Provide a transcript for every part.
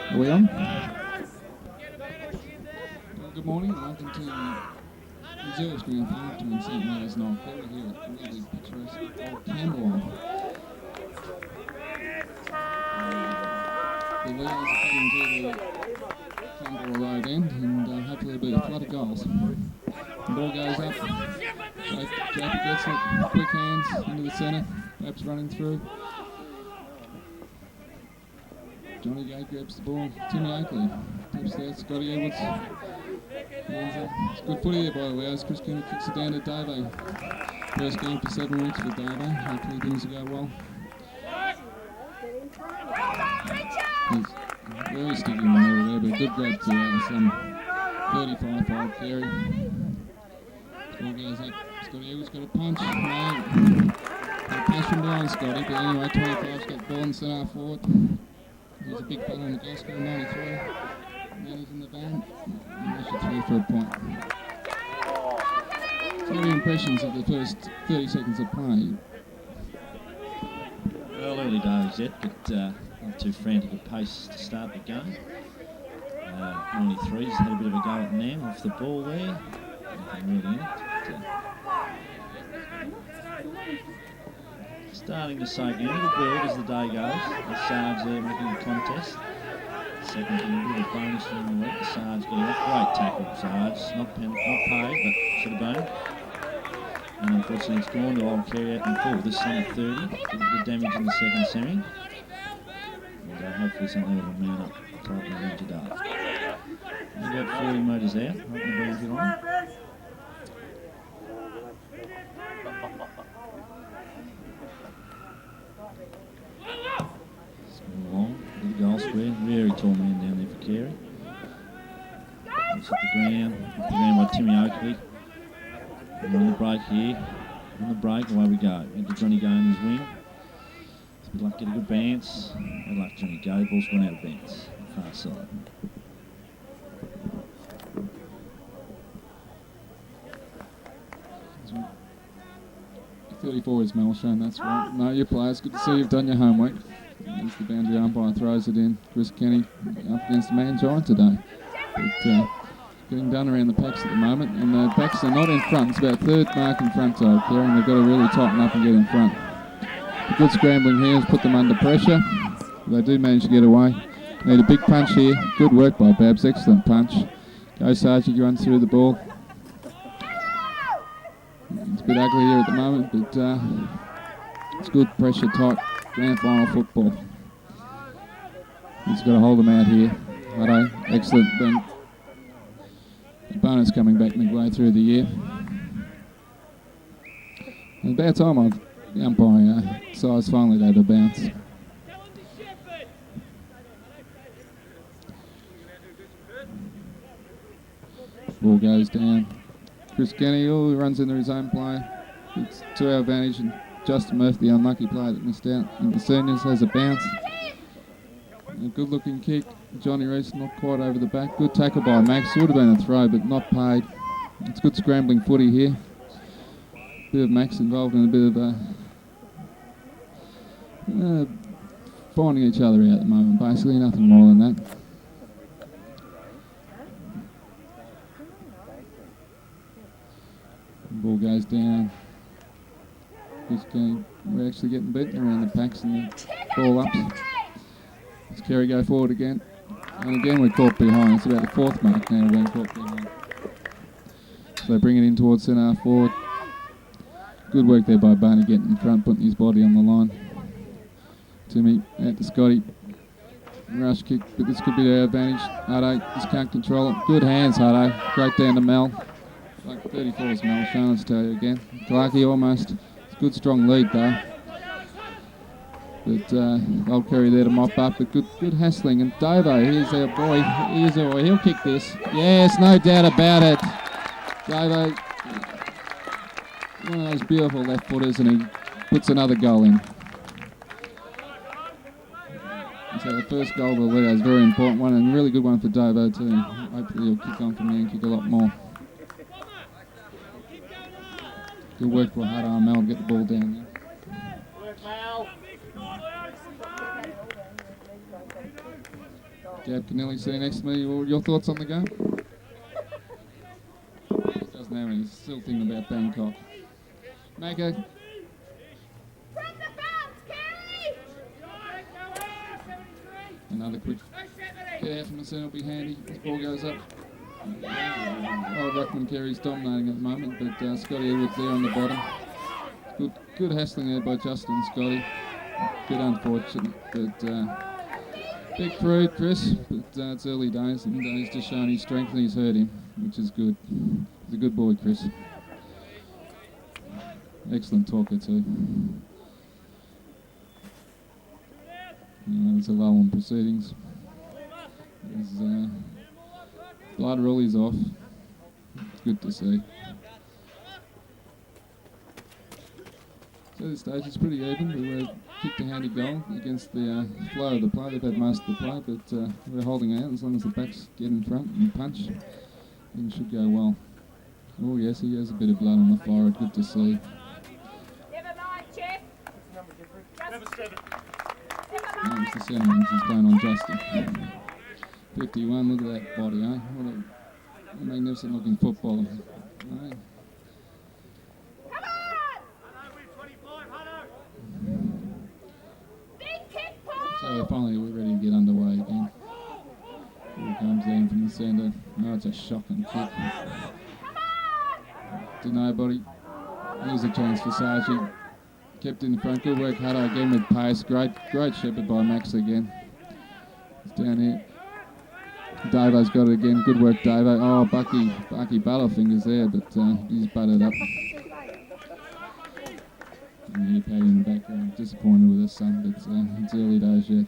Are we on? Well, good morning and welcome to Reserves Grand Final between St Mary's and Old Kerry here at the really picturesque Old Camberwell. The Leos are heading to the Camberwell Road end and hopefully there'll be a flood of goals. The ball goes up, Jacob gets it, quick hands into the centre, perhaps running through. Johnny Gay grabs the ball, Timmy Oakley tips there, Scotty Edwards. It's good footy there by the Leos. Chris Kenny kicks it down to Davo. First game for 7 weeks for Davo. Hopefully things will go well. He's very sticky in the middle there, but a good grab to some 35 for Old Kerry. Ball goes up. Scotty Edwards got a punch. No. Got a punch from behind Scotty, but anyway, 25's got the ball in centre forward. There's a big fella on the goal score, 93. Manny's in the van. And they should throw for a point. So what are your impressions of the first 30 seconds of play? Well, early days yet, but not too frantic a pace to start the game. 93's had a bit of a go at Nam off the ball there. Nothing really in it. Starting to soak in. It'll build as the day goes. The Sarge there making a contest. Second in a bit of bonus in the week. The Sarge getting a great tackle. Sarge not paid, but should have been. And unfortunately it's gone to Old Kerry out in full. This one at 30. Did a bit of damage in the second semi. And hopefully something will mount up tightly in today. About 40 metres out, right in the boundary line. Long, little goal square, very tall man down there for Carey. Looks at the ground by Timmy Oakley. And on the break here, on the break, away we go. Into Johnny Gay in his wing. Good luck, get a good bounce. Good luck, Johnny Gay. Ball's gone out of bounds. Far side. – 34 is Mel Shane, that's right. No, your players, good to see you've done your homework. As the boundary umpire throws it in. Chris Kenny up against the man giant today. But getting done around the packs at the moment. And the packs are not in front. It's about third mark in front of Kerry, and they've got to really tighten up and get in front. A good scrambling here has put them under pressure. They do manage to get away. Need a big punch here. Good work by Babs. Excellent punch. Go Sargent, runs through the ball. It's a bit ugly here at the moment, but it's good pressure, tight grand final football. He's got to hold them out here. Righto, excellent. Then the bonus coming back midway through the year. And about time the umpire size finally had a bounce. Ball goes down. Chris Kenny runs into his own play. It's to our advantage, and Justin Murphy, the unlucky player that missed out in the seniors, has a bounce. A good looking kick. Johnny Reese not quite over the back. Good tackle by Max. Would have been a throw, but not paid. It's good scrambling footy here. Bit of Max involved in a bit of finding each other out at the moment, basically. Nothing more than that. Ball goes down. We're actually getting beaten around the packs and the ball ups. Does Kerry go forward again? And again we're caught behind. It's about the fourth mark now we're being caught behind. So they bring it in towards centre forward. Good work there by Barney getting in front, putting his body on the line. Timmy out to Scotty. Rush kick, but this could be their advantage. Hutto just can't control it. Good hands, Hutto. Great down to Mel. Like 34 is Mel, showing us to you again. Clarkey almost. It's a good strong lead though. But Old Kerry there to mop up. But good hassling. And Davo, here's our boy. He'll kick this. Yes, no doubt about it. Davo, one of those beautiful left footers, and he puts another goal in. So the first goal of the league is a very important one, and a really good one for Davo too. Hopefully he'll kick on from there and kick a lot more. Good work for Hutto and Mel to get the ball down there. Gab Canelli sitting next to me. Your thoughts on the game? Doesn't have any. He's still thinking about Bangkok. Mako. Another quick get out from the centre will be handy. This ball goes up. Oh, Ruckman Carey's dominating at the moment, but Scotty Edwards there on the bottom. Good hassling there by Justin Scotty. Bit unfortunate, but big fruit, Chris. But it's early days, and he's just showing his strength and he's hurt him, which is good. He's a good boy, Chris. Excellent talker too. There's a lull in proceedings. There's blood rollies off. It's good to see. So at this stage it's pretty even. We kicked a handy goal against the flow of the play. They've had most of the play, but we're holding out as long as the backs get in front and punch. Things should go well. Oh yes, he has a bit of blood on the forehead. Good to see. That's the sentiments he's playing on Justin. 51, look at that body, eh? What a magnificent looking footballer. Eh? So finally we're ready to get underway again. Here it comes down from the centre. Oh, it's a shocking kick. To nobody. Here's a chance for Sargi. Kept in the front. Good work, Hutto again with pace. Great shepherd by Max again. He's down here. Davo's got it again. Good work, Davo. Oh, Bucky Butterfingers there, but he's butted up. And here, Paddy in the background. Disappointed with his son, but it's early days yet.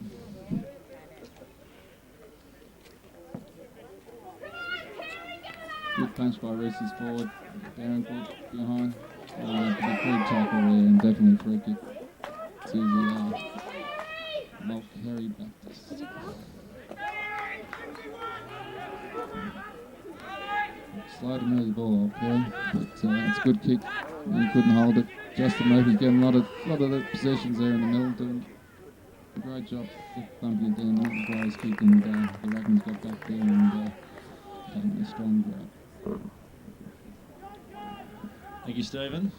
Good punch by Reese's forward. Darren behind. The good tackle there, and definitely free kick to the Mulcahy Baptist. Slow to move the ball up, Kerry, but it's a good kick. He couldn't hold it. Justin Murphy getting a lot of the possessions there in the middle, doing a great job bumping it down. The players keeping the Ruckmans got back there and taking a strong grab. Thank you, Stephen.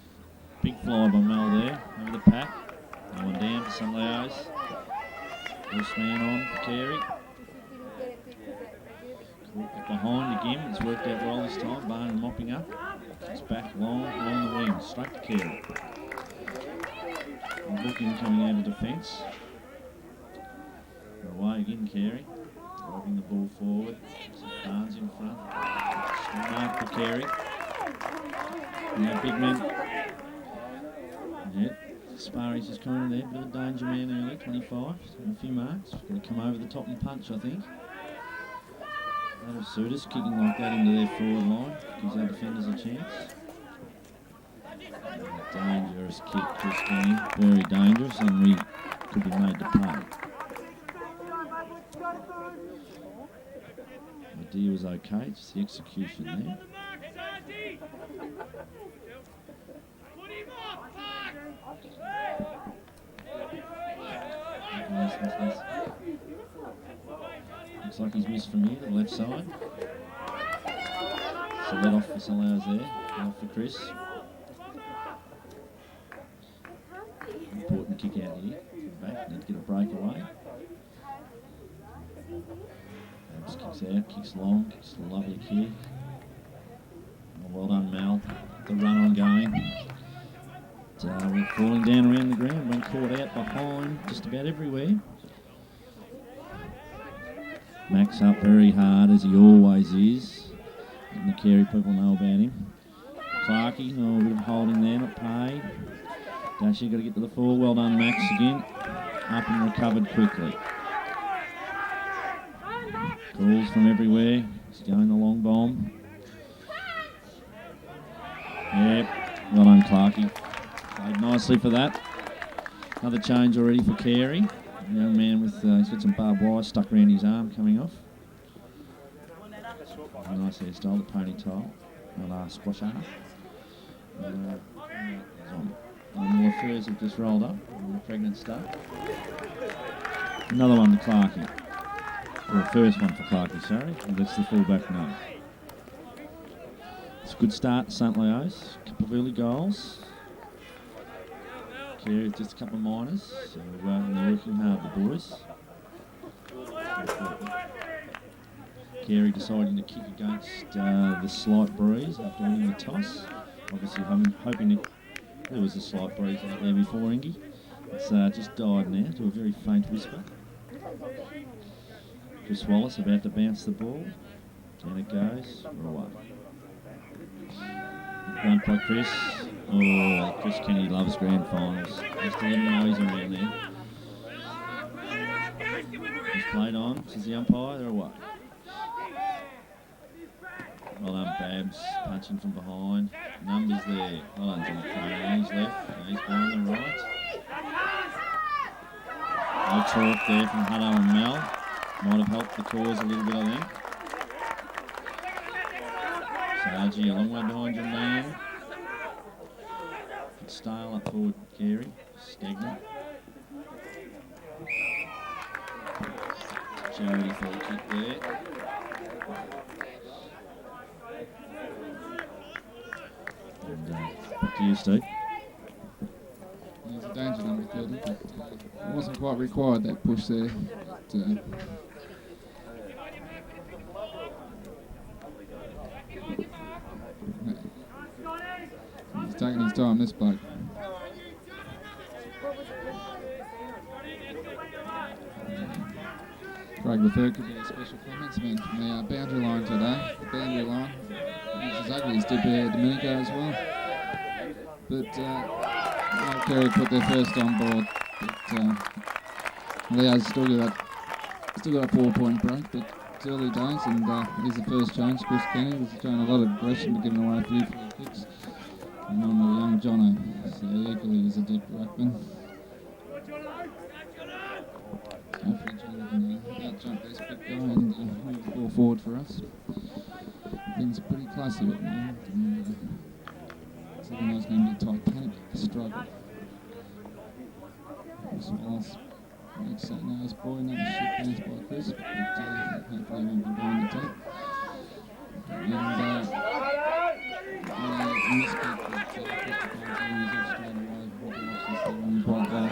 Big fly by Mel there, over the pack. No one down for St. Leo's. First man on for Carey. Caught behind again, it's worked out well this time. Barnum mopping up. It's back long along the wing, straight to Carey. And Booking coming out of defence. Away again, Carey. Driving the ball forward. Barnes in front. Strong mark for Carey. Now big man. Yeah, Sparry's just coming in there. Bit of a danger man early, 25. A few marks. Going to come over the top and punch, I think. That'll suit us. Kicking like that into their forward line. Gives our defenders a chance. Dangerous kick, Christine. Very dangerous, and we could be made to pay. The idea was okay, just the execution there. Nice. Looks like he's missed from here, the left side. So let off for St. Leo's there, off for Chris. Important kick out here. Back, need to get a breakaway. Just kicks out, kicks long, kicks a lovely kick. Well done, Mel. The run on going. We're falling down around the ground, being caught out behind just about everywhere. Max up very hard, as he always is. And the Carey people know about him. Clarkey, a bit of holding there, not paid. Dashy got to get to the full. Well done, Max again. Up and recovered quickly. Calls from everywhere. He's going the long bomb. Yep, well done, Clarkey. Played nicely for that. Another change already for Carey. Young man with he's got some barbed wire stuck around his arm coming off. Nice hairstyle, the ponytail. Squash arm. And the furs have just rolled up. The pregnant stuff. Another one to Clarkey. Or first one for Clarkie, sorry. That's the fullback now. It's a good start to St. Leo's. A couple of early goals. Carey just a couple of minors. So they're working hard, the boys. Carey deciding to kick against the slight breeze after winning the toss. Obviously hoping to... There was a slight breeze out there before, Ingy. It's just died now to a very faint whisper. Chris Wallace about to bounce the ball. Down it goes. Away. Run by Chris. Oh, Chris Kenny loves grand finals. Just to let him know he's around there. He's played on. Says the umpire, they're away. Well done, Babs. Punching from behind. Numbers there. Well done, Johnny Crane. He's left. He's gone on the right. No talk there from Hutto and Mel. Might have helped the cause a little bit, I think. Sargi a long way behind your man. Stale up forward, Carey. Stagnant. Charity for the kick there. And back to you, Steve. There's a danger number 30, but it wasn't quite required, that push there. But, he's taking his time, this bloke. Craig Lefebvre could be a special commentsman from the boundary line today. The boundary line, which is ugly as Domenico as well. But Carey put their first on board. But Leo's still got a 4-point break, but it's early days, and he's the first change. Chris Kenny has shown a lot of aggression, but giving away a few free kicks. And on the young Jono, so equally he's a deep ruckman. Hopefully Jono can out-jump this big guy and move the ball forward for us. Things are pretty classy at the moment, and it's looking like it's going to be a titanic struggle. Chris Wallace makes St. Leo's boy, another shit bounce by Chris, but hopefully he won't be behind the tape. And in this kick, quite well.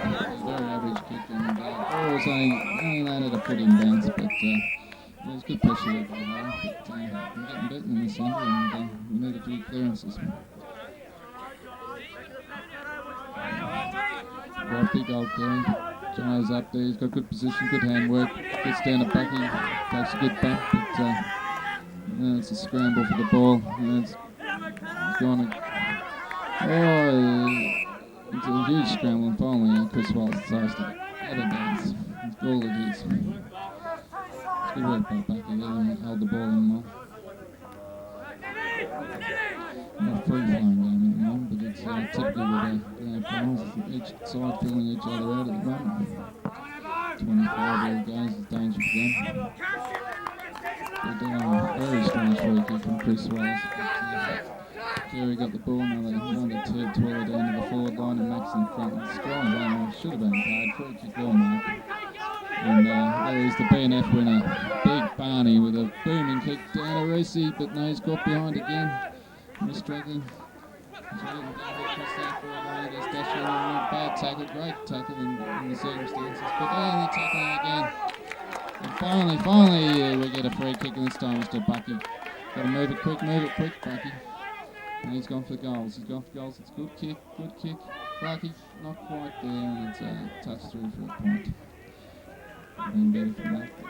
Very average kick, and it was only landed a foot in bounce, but there was good pressure there by Hale. But we're getting beaten in the centre, and we need a few clearances. Right big old Carey. Jono's up there, he's got good position, good handwork, gets down to Bucky, takes a good bump, but it's a scramble for the ball. It's going to... it's a huge scramble, and finally Chris Wallace decides to let it dance. That's all it is. It's good work by Bucky there, and held the ball in well. Not a free-flowing game at the moment, but it's typical with the grand finals. Each side filling each other out at the moment. 25 all games is danger for them. But very strange free kick from Chris Wallace. Carey got the ball, now they wanted to twirl it down to the forward line, and Max in front. And strong down, should have been paid. Free kick well made. And there is the BNF winner, Big Barney, with a booming kick down to Reese, but no, he's got behind again. He's struggling. He's getting down across there for a while. There's Dasher, bad tackle, great tackle in the circumstances, but only tackling again. And finally, we get a free kick, and this time it's to Bucky. Got to move it quick, Bucky. And he's gone for goals. It's a good kick. Clarkie, not quite there, and it's a touch through for a point. Been better from that, but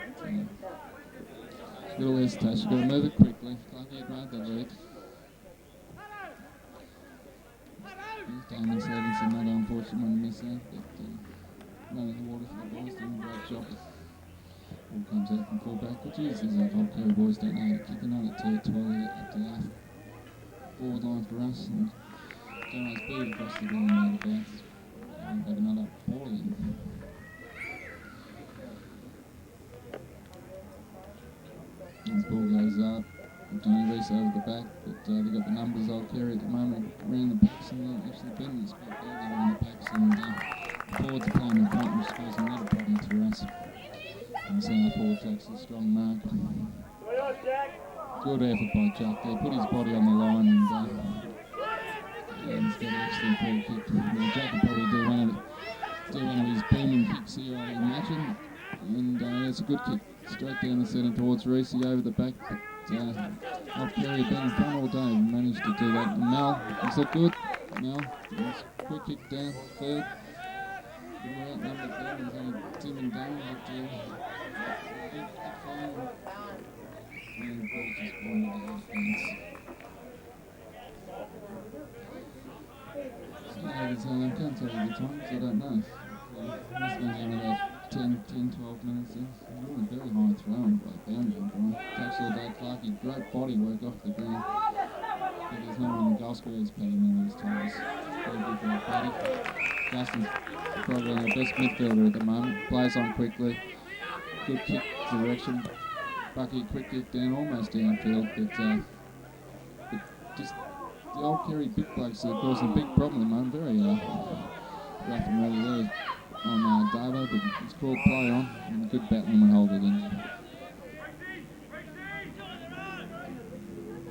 little hesitation. Got to move it quickly. Clarkie had made the lead. Damon Stevenson, not unfortunate one to miss out, but none in the water for the boys, doing a great job. Ball comes out from fullback, which is our whole Carey boys don't know how to kick. Another territory up to the forward line for us, and Jono's beat across the ball and out of bounds. And have another ball in. This ball goes up. Johnny Reese over the back, but they've got the numbers I'll carry at the moment around the packs, and they're actually beating us quite well there around the packs, and the forwards are playing in front, which is causing a lot of problems for us. And centre forward takes a strong mark. Good effort by Jack there. Put his body on the line and he's got an excellent free kick. Now, Jack will probably do one of his booming kicks here, I imagine. And it's a good kick straight down the centre towards Reese over the back. But off Kerry been in front all day. Managed to do that. And Mel, is that good? Mel, nice quick kick down, third. Good route number there. He's going to Tim and down. Big final. And ball just wandered out of bounds. So I can't tell you the times, I don't know. Must have been down about 10, 12 minutes there. Really very high throwing by Boundary. Takes all day Clarkie, great body work off the ground. But there's no one in the goal squares patting him these times. Very good for that Paddy. Justin's probably the best midfielder at the moment. Plays on quickly. Good kick direction. Bucky quick kick down, almost downfield, but just the old Kerry big blokes are causing a big problem at the moment. Very rough and ready there on Davo, but it's called play on, and good battling will hold it in there.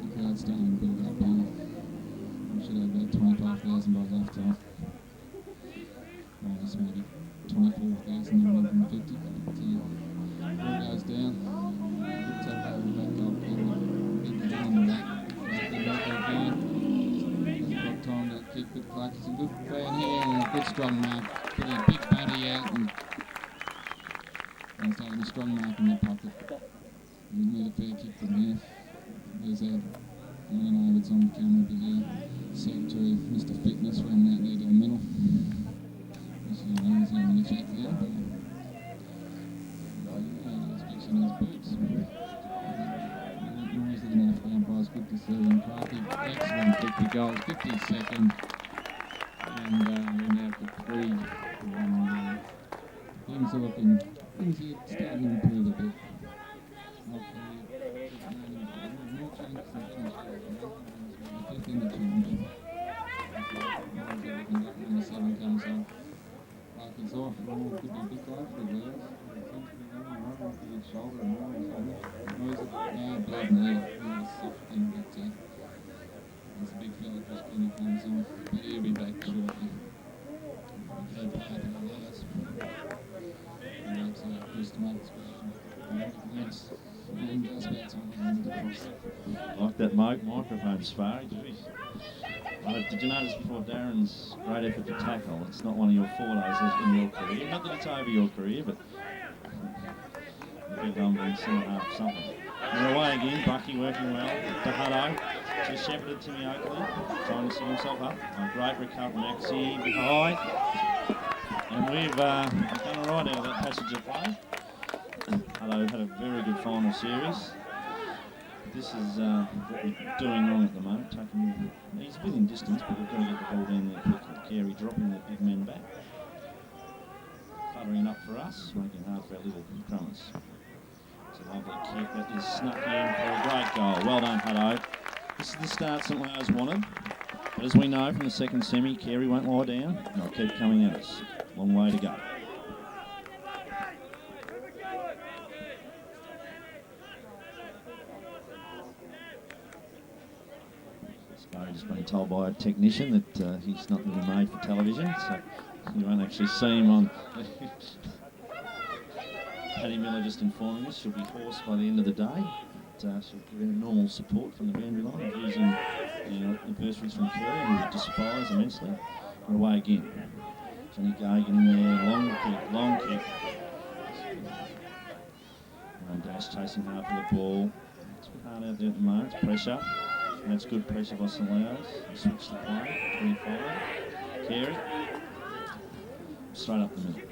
The crowd's starting to build up here. We should have about 25,000 by half time. It's maybe 24,150. Ball goes down. Good tap over the back goal. Big kick on the back. Good back again. Hasn't got time to kick, but Clark is a good fan here and a good strong mark. Put a big body out and he's taking a strong mark in the pocket. We need a fair kick from here. There's that. I don't know if it's on camera, but Secretary of Mr. Fitness ran out there to the middle. He's having a check there. He's fixing his boots. Noise enough down by good to see him. Clarkie, excellent 50 goals, 52nd. And we're now for 3. Things are starting to improve a bit. More changes than finish. The 5th in the challenge. Number 7 comes on. Clarkie's off. Could be a big guy for the Wales. Seems to be running right off the shoulder and right. Noise it. Blood there. Really soft thing, but there's a big fella Chris Kenny comes on. But he'll be back shortly. Third play for the Wales. And that's Chris to make his question. Yes. And that's about time. Like that microphone, Sparry. Did you notice before Darren's great effort to tackle, it's not one of your forwards in your career. Not that it's over your career, but a bit humbling something. We're away again, Bucky working well. To Hutto, to Shepherd, Timmy Oakley, trying to set himself up. A great recovery, Maxi, behind. And we've done all right out of that passage of play. Hutto had a very good final series. This is what we're doing wrong at the moment. He's within distance, but we've got to get the ball down there quickly. Carey dropping the big men back. Cluttering up for us, making hard for our little crummers. It's a lovely kick that is snuck in for a great goal. Well done, Hutto. This is the start St Lars wanted. But as we know from the second semi, Carey won't lie down and they'll keep coming at us. Long way to go. Just been told by a technician that he's not going to be made for television, so you won't actually see him on. Paddy Miller just informing us she'll be hoarse by the end of the day. But, she'll give him normal support from the boundary line, using adversaries from Kerry, who we despise immensely. We're away again. Johnny Gagan in there, long kick. Ryan Dash chasing hard for the ball. It's a bit hard out there at the moment, it's pressure. And that's good pressure by St Leo's. Switch the play, 25. Carey. Straight up the middle.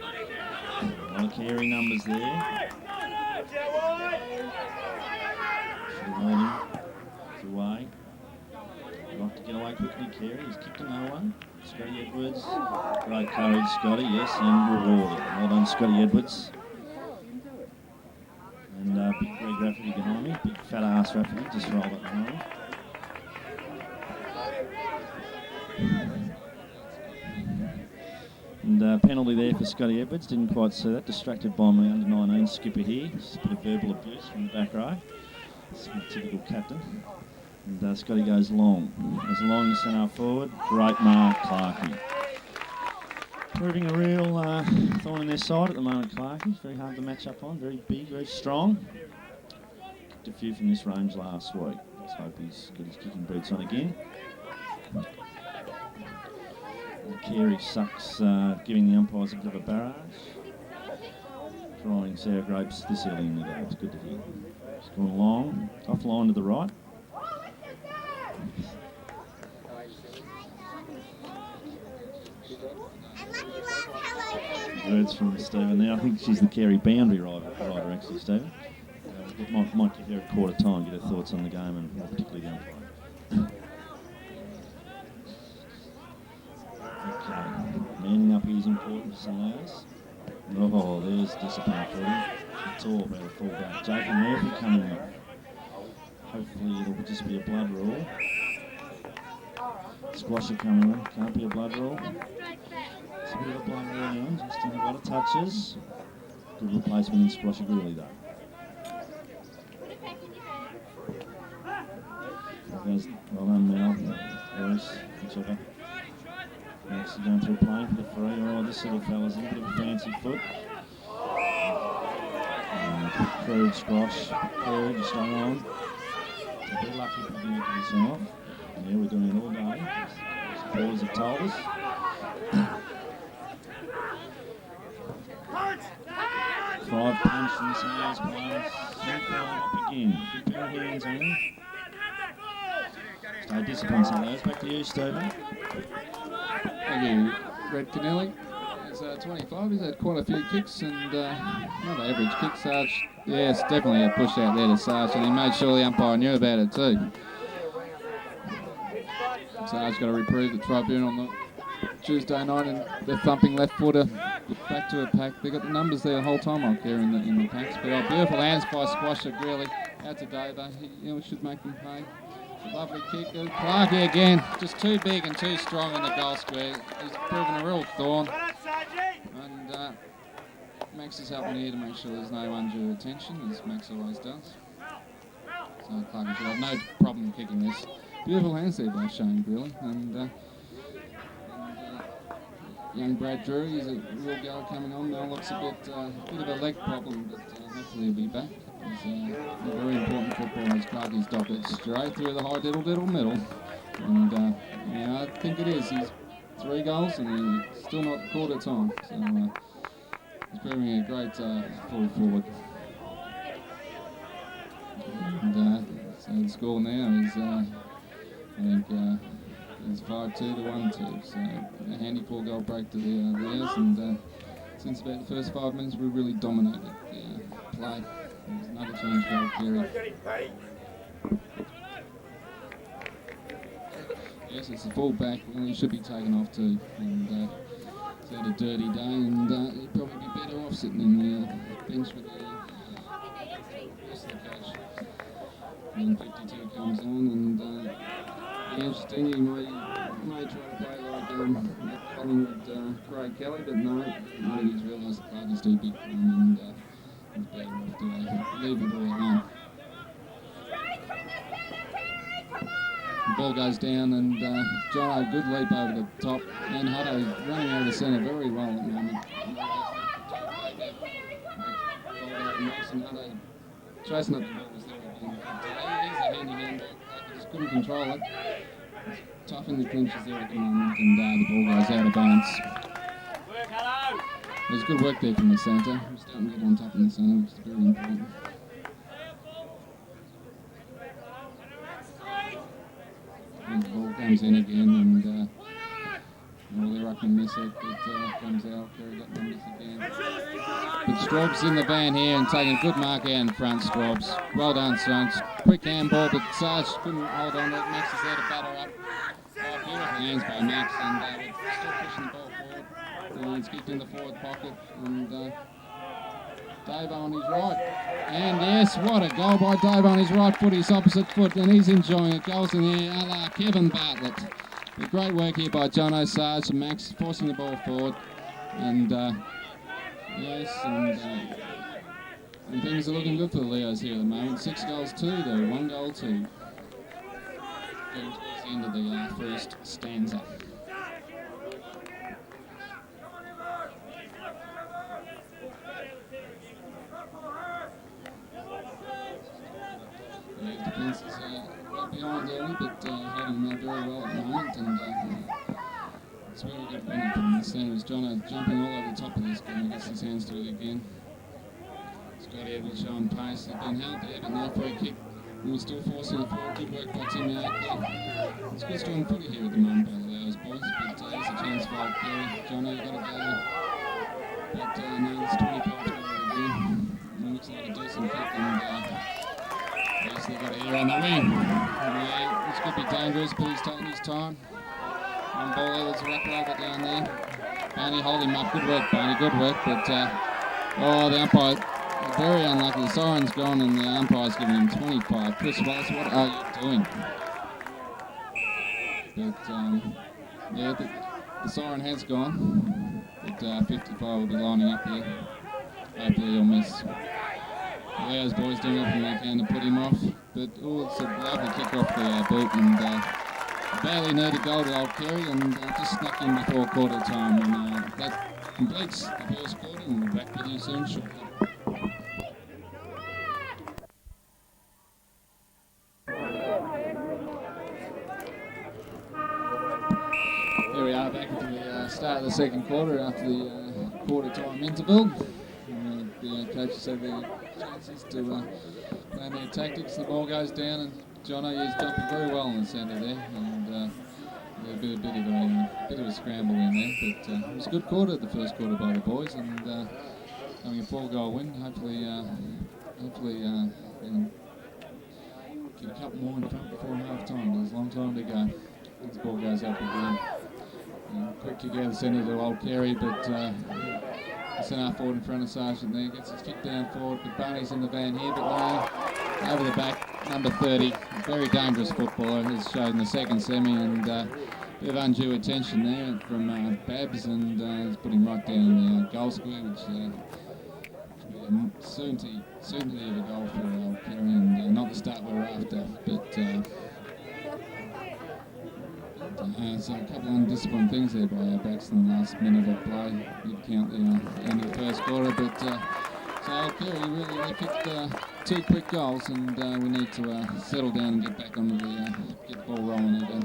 A lot of Carey numbers there. Should have him. It's away. He'd like to get away quickly, Carey. He's kicked to no one. Scotty Edwards. Great courage, Scotty, yes, and rewarded. Well done, Scotty Edwards. And big Greg Rafferty behind me. Big fat ass Rafferty just rolled up behind me. And penalty there for Scotty Edwards. Didn't quite see that. Distracted by my under-19 skipper here. Just a bit of verbal abuse from the back row. It's a typical captain. And Scotty goes long. Goes long to centre forward. Great mark, Clarkey. Proving a real thorn in their side at the moment, Clarkey. Very hard to match up on. Very big, very strong. Kicked a few from this range last week. Let's hope he's got his kicking boots on again. Carey sucks, giving the umpires a bit of a barrage. Drawing Sarah Grapes this early in the day. It's good to hear. It's gone long, off line to the right. Words from Stephen there. I think she's the Carey boundary rider actually, Stephen. Might give her a quarter time, get her thoughts on the game and more particularly the umpire. Okay, manning up here is important for some hours. Oh, there's discipline for him. It's all about a fullback. Jacob Murphy coming up. Hopefully it'll just be a blood rule. Squasher coming in. Can't be a blood rule. It's a bit of a blood rule now. Just in a lot of touches. Good replacement in Squasher Greeley though. Well done, Mel. Bruce, whichever. Actually going through playing for the free. Oh, this little fella's a bit of a fancy foot. Crude squash. Crude, just stay on. So we're lucky if we can get this off. And yeah, we're doing it all day. Supporters have told us. Five punch from the Snails players. Up again. Keep your hands on. Stay disciplined, Snails. Back to you, Stephen. Thank you, Red Kennelly. He's 25. He's had quite a few kicks and not average kick. Sarge, yes, definitely a push out there to Sarge, and he made sure the umpire knew about it too. Sarge got to reprieve the tribunal on the Tuesday night, and the thumping left footer back to a pack. They got the numbers there the whole time up there in the packs. But beautiful hands by Squasher Greeley out to Davo. We should make him pay. Lovely kick. Clarkey again, just too big and too strong in the goal square. He's proven a real thorn. And Max is helping here to make sure there's no undue attention, as Max always does. So Clarkey should have no problem kicking this. Beautiful hands there by Shane Greeley. And young Brad Drury, he's a real goal coming on now. Looks a bit of a leg problem, but hopefully he'll be back. He's a very important footballer. Clarkey's docked it straight through the high diddle middle. And I think it is. He's 3 goals and he's still not quarter time. So he's proving a great full forward. And so the score now is, I think, it's 5-2 to 1-2. So a handy 4-goal break to the Bears. And since about the first 5 minutes, we really dominated the play. There's another change for Carey. Yes, it's a full back. Well, he should be taken off too. And he's had a dirty day, and he'd probably be better off sitting in the bench with the rest of the coach. And 52 comes on, and interesting. He may try to play like Collingwood Craig Kelly, but no. I think he's realised the Clarkey's too big for him, and he's better off to leave it all alone. The ball goes down, and Jono, good leap over the top, and Hutto running out of the centre very well at the moment. Mason Hutto chasing up the ball was there again. He's a handy handball. He just couldn't control it. It's tough in the clinches there at the moment, and the ball goes out of bounds. There's good work there from the centre. We're starting to get on top in the centre, which is very important. And the ball comes in again, and the ruckman miss it, but comes out. Kerry got numbers again. But Straub's in the van here and taking a good mark out in front, Straub's. Well done, Straub's. Quick handball, but Sarge couldn't hold on to it. Max is there to batter up. Beautiful hands by Max, and we're still pushing the ball forward. It's kicked in the forward pocket, and Dave on his right. And yes, what a goal by Dave on his right foot, his opposite foot, and he's enjoying it. Goals in there, a la Kevin Bartlett. But great work here by Jono, Sarge and Max, forcing the ball forward. And yes, and things are looking good for the Leos here at the moment. 6 goals 2 though, 1 goal 2. Getting towards the end of the first stanza. The defence is behind early, but heading very well at the moment, and it's a very good winning from the centre. Jono jumping all over the top of this game, gets his hands to it again. Scotty Edwards showing pace. He's been held there, but no free kick. And we're still forcing it forward. Good work by Timmy Oakley. It's good strong footy here at the moment by the Leos boys, but here's a chance for Kerry. Jono, you've got to go. But no, it's 25 again. It looks like a decent kick, and yes, they've got a ear on the wing. Yeah, this could be dangerous, but he's taking his time. One ball there, there's a wrap over down there. Barney holding him up. Good work, Barney, good work. But, the umpire, very unlucky. The siren's gone and the umpire's giving him 25. Chris Wallace, what are you doing? But, the siren has gone. But 55 will be lining up here. Hopefully he'll miss. Leo's boys doing everything they can to put him off, but it's a lovely kick off the boot, and barely needed goal to old Kerry, and just snuck in before quarter time, and that completes the first quarter, and we'll be back with you soon shortly. Here we are back into the start of the second quarter after the quarter time interval. The coaches have their chances to plan their tactics. The ball goes down, and Jono is jumping very well in the centre there, and a bit of a scramble in there. But it was a good quarter, the first quarter by the boys, and having a 4-goal win. Hopefully, they can get a couple more in front before half time. There's a long time to go. As the ball goes up again. Quick kick out of the centre to old Kerry, but centre forward in front of Sargent there, gets his kick down forward, but Barney's in the van here, but no, over the back, number 30, a very dangerous footballer, has shown in the second semi, and a bit of undue attention there from Babs, and he's put him right down in the goal square, which will be soon to have a goal for old Kerry, and not the start we're after, but so a couple of undisciplined things there by our backs in the last minute of play. You'd count the end of the first quarter, but so Kerry really they kicked 2 quick goals, and we need to settle down and get back onto get the ball rolling again.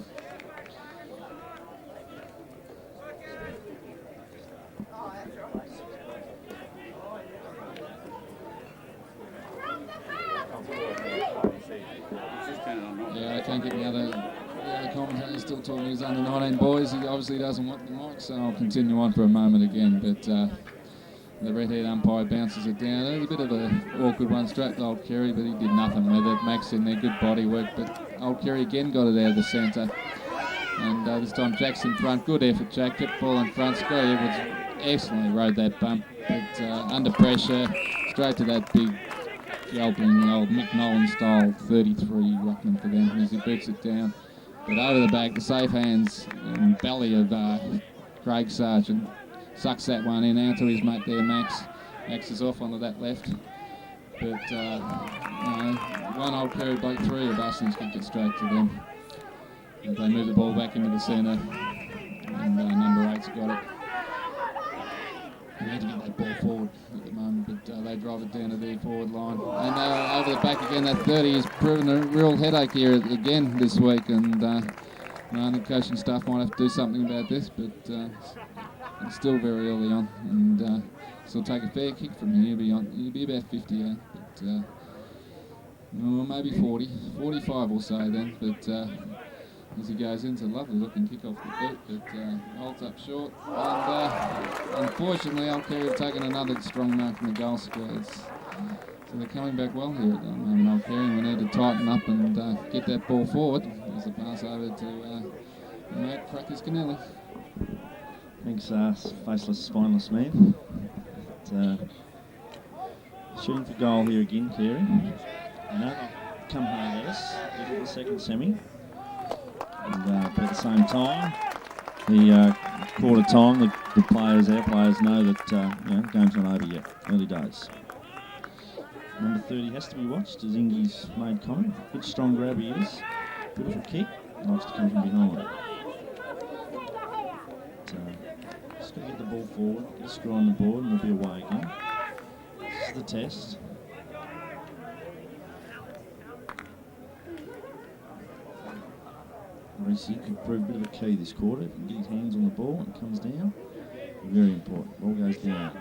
Yeah, I can't get the other commentator's still talking to his under 19 boys. He obviously doesn't want the mic, so I'll continue on for a moment again. But the red-haired umpire bounces it down. It was a bit of an awkward one straight to old Kerry, but he did nothing with it. Max in there, good body work, but old Kerry again got it out of the centre. And this time Jack's in front. Good effort, Jack. Kept the ball in front. Scotty Edwards excellently rode that bump, but under pressure, straight to that big yelping old Mick Nolan style 33 ruckman for them as he boots it down. But over the back, the safe hands and belly of Craig Sargent sucks that one in out to his mate there, Max. Max is off onto that left. But one old Kerry bloke, 3 of us, and kicked it straight to them. And they move the ball back into the centre, and number 8's got it. They need to get that ball forward at the moment, but they drive it down to their forward line. And over the back again, that 30 has proven a real headache here again this week, and the coaching staff might have to do something about this, but it's still very early on, and still take a fair kick from here. He'll be about 50, but maybe 40, 45 we'll say then, but as he goes in, it's a lovely looking kick off the boot, but holds up short, and unfortunately old Kerry have taken another strong mark in the goal squares. So they're coming back well here at the moment, old Kerry, and we need to tighten up and get that ball forward as a pass over to mate Crackers Canelli. Thanks, faceless, spineless man. Shooting for goal here again, Kerry. No, come home at us. Into the second semi. And but at the same time, the quarter time, the players, our players know that game's not over yet. Early days. Number 30 has to be watched as Ingy's made comment. Good strong grab he is. Beautiful kick. Likes to come from behind. Just got to get the ball forward, get a score on the board, and we'll be away again. This is the test. Reese could prove a bit of a key this quarter. If he can get his hands on the ball and it comes down, very important. Ball goes down.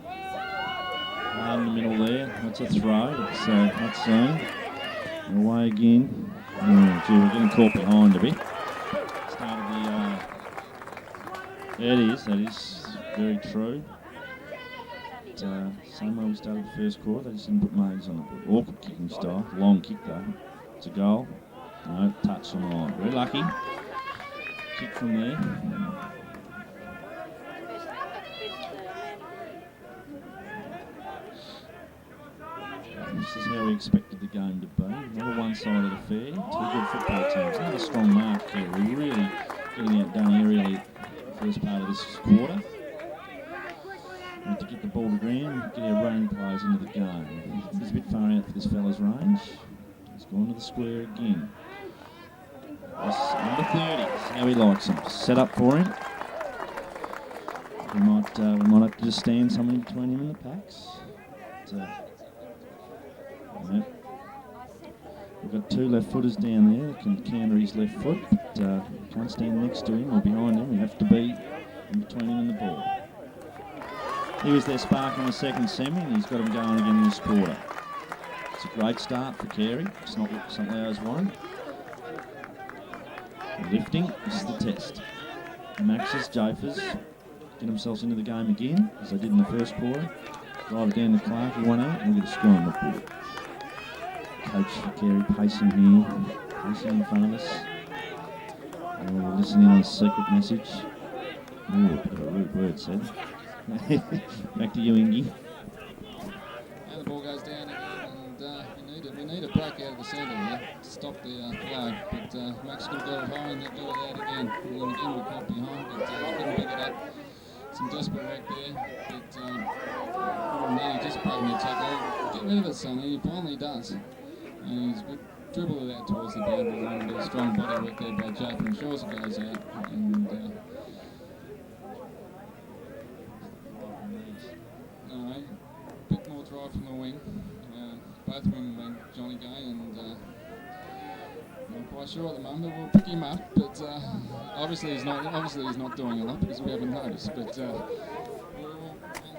Hard in the middle there. That's a throw. It's not seen. And away again. Oh, gee, we're getting caught behind a bit. Started that is very true. Same way we started the first quarter, they just didn't put Mags on the board. Awkward kicking style. Long kick though. It's a goal. No, touch on the line. Very lucky. Kick from there. This is how we expected the game to be. Not a one-sided affair. Two good football teams. Another strong mark here. We're really getting outdone aerially the first part of this quarter. We have to get the ball to ground, get our running players into the game. He's a bit far out for this fella's range. He's gone to the square again. This number 30 is how he likes him. Set up for him. We might have to just stand something between him and the packs. We've got two left footers down there that can counter his left foot, but can't stand next to him or behind him. We have to be in between him and the ball. He was their spark in the second semi, and he's got him going again in this quarter. It's a great start for Carey. It's not what St Leo's won. Lifting, this is the test. Max's, Jafers get themselves into the game again, as they did in the first quarter. Drive it down to Clark, he won out, and we'll get a score on the board. Coach for Carey pacing here, pacing in front of us. And we're listening on a secret message. Oh, a bit of a rude word said. Back to you, Ingy. And the ball goes down again, and we need a break out of the centre here to stop the flag. But Max could have got it high and they've got it out again. And then again we caught behind, but couldn't pick it up. Some desperate work there, but Nanny just breaking the tackle. Get rid of it, Sonny. He finally does. And he's dribbled it out towards the boundary line. A bit of strong body work there by Jake, and Shaw's goes out. And no, a bit more drive from the wing. Both wing went Johnny Gay, and not quite sure at the moment. We'll pick him up, but obviously he's not doing a lot because we haven't noticed. But we'll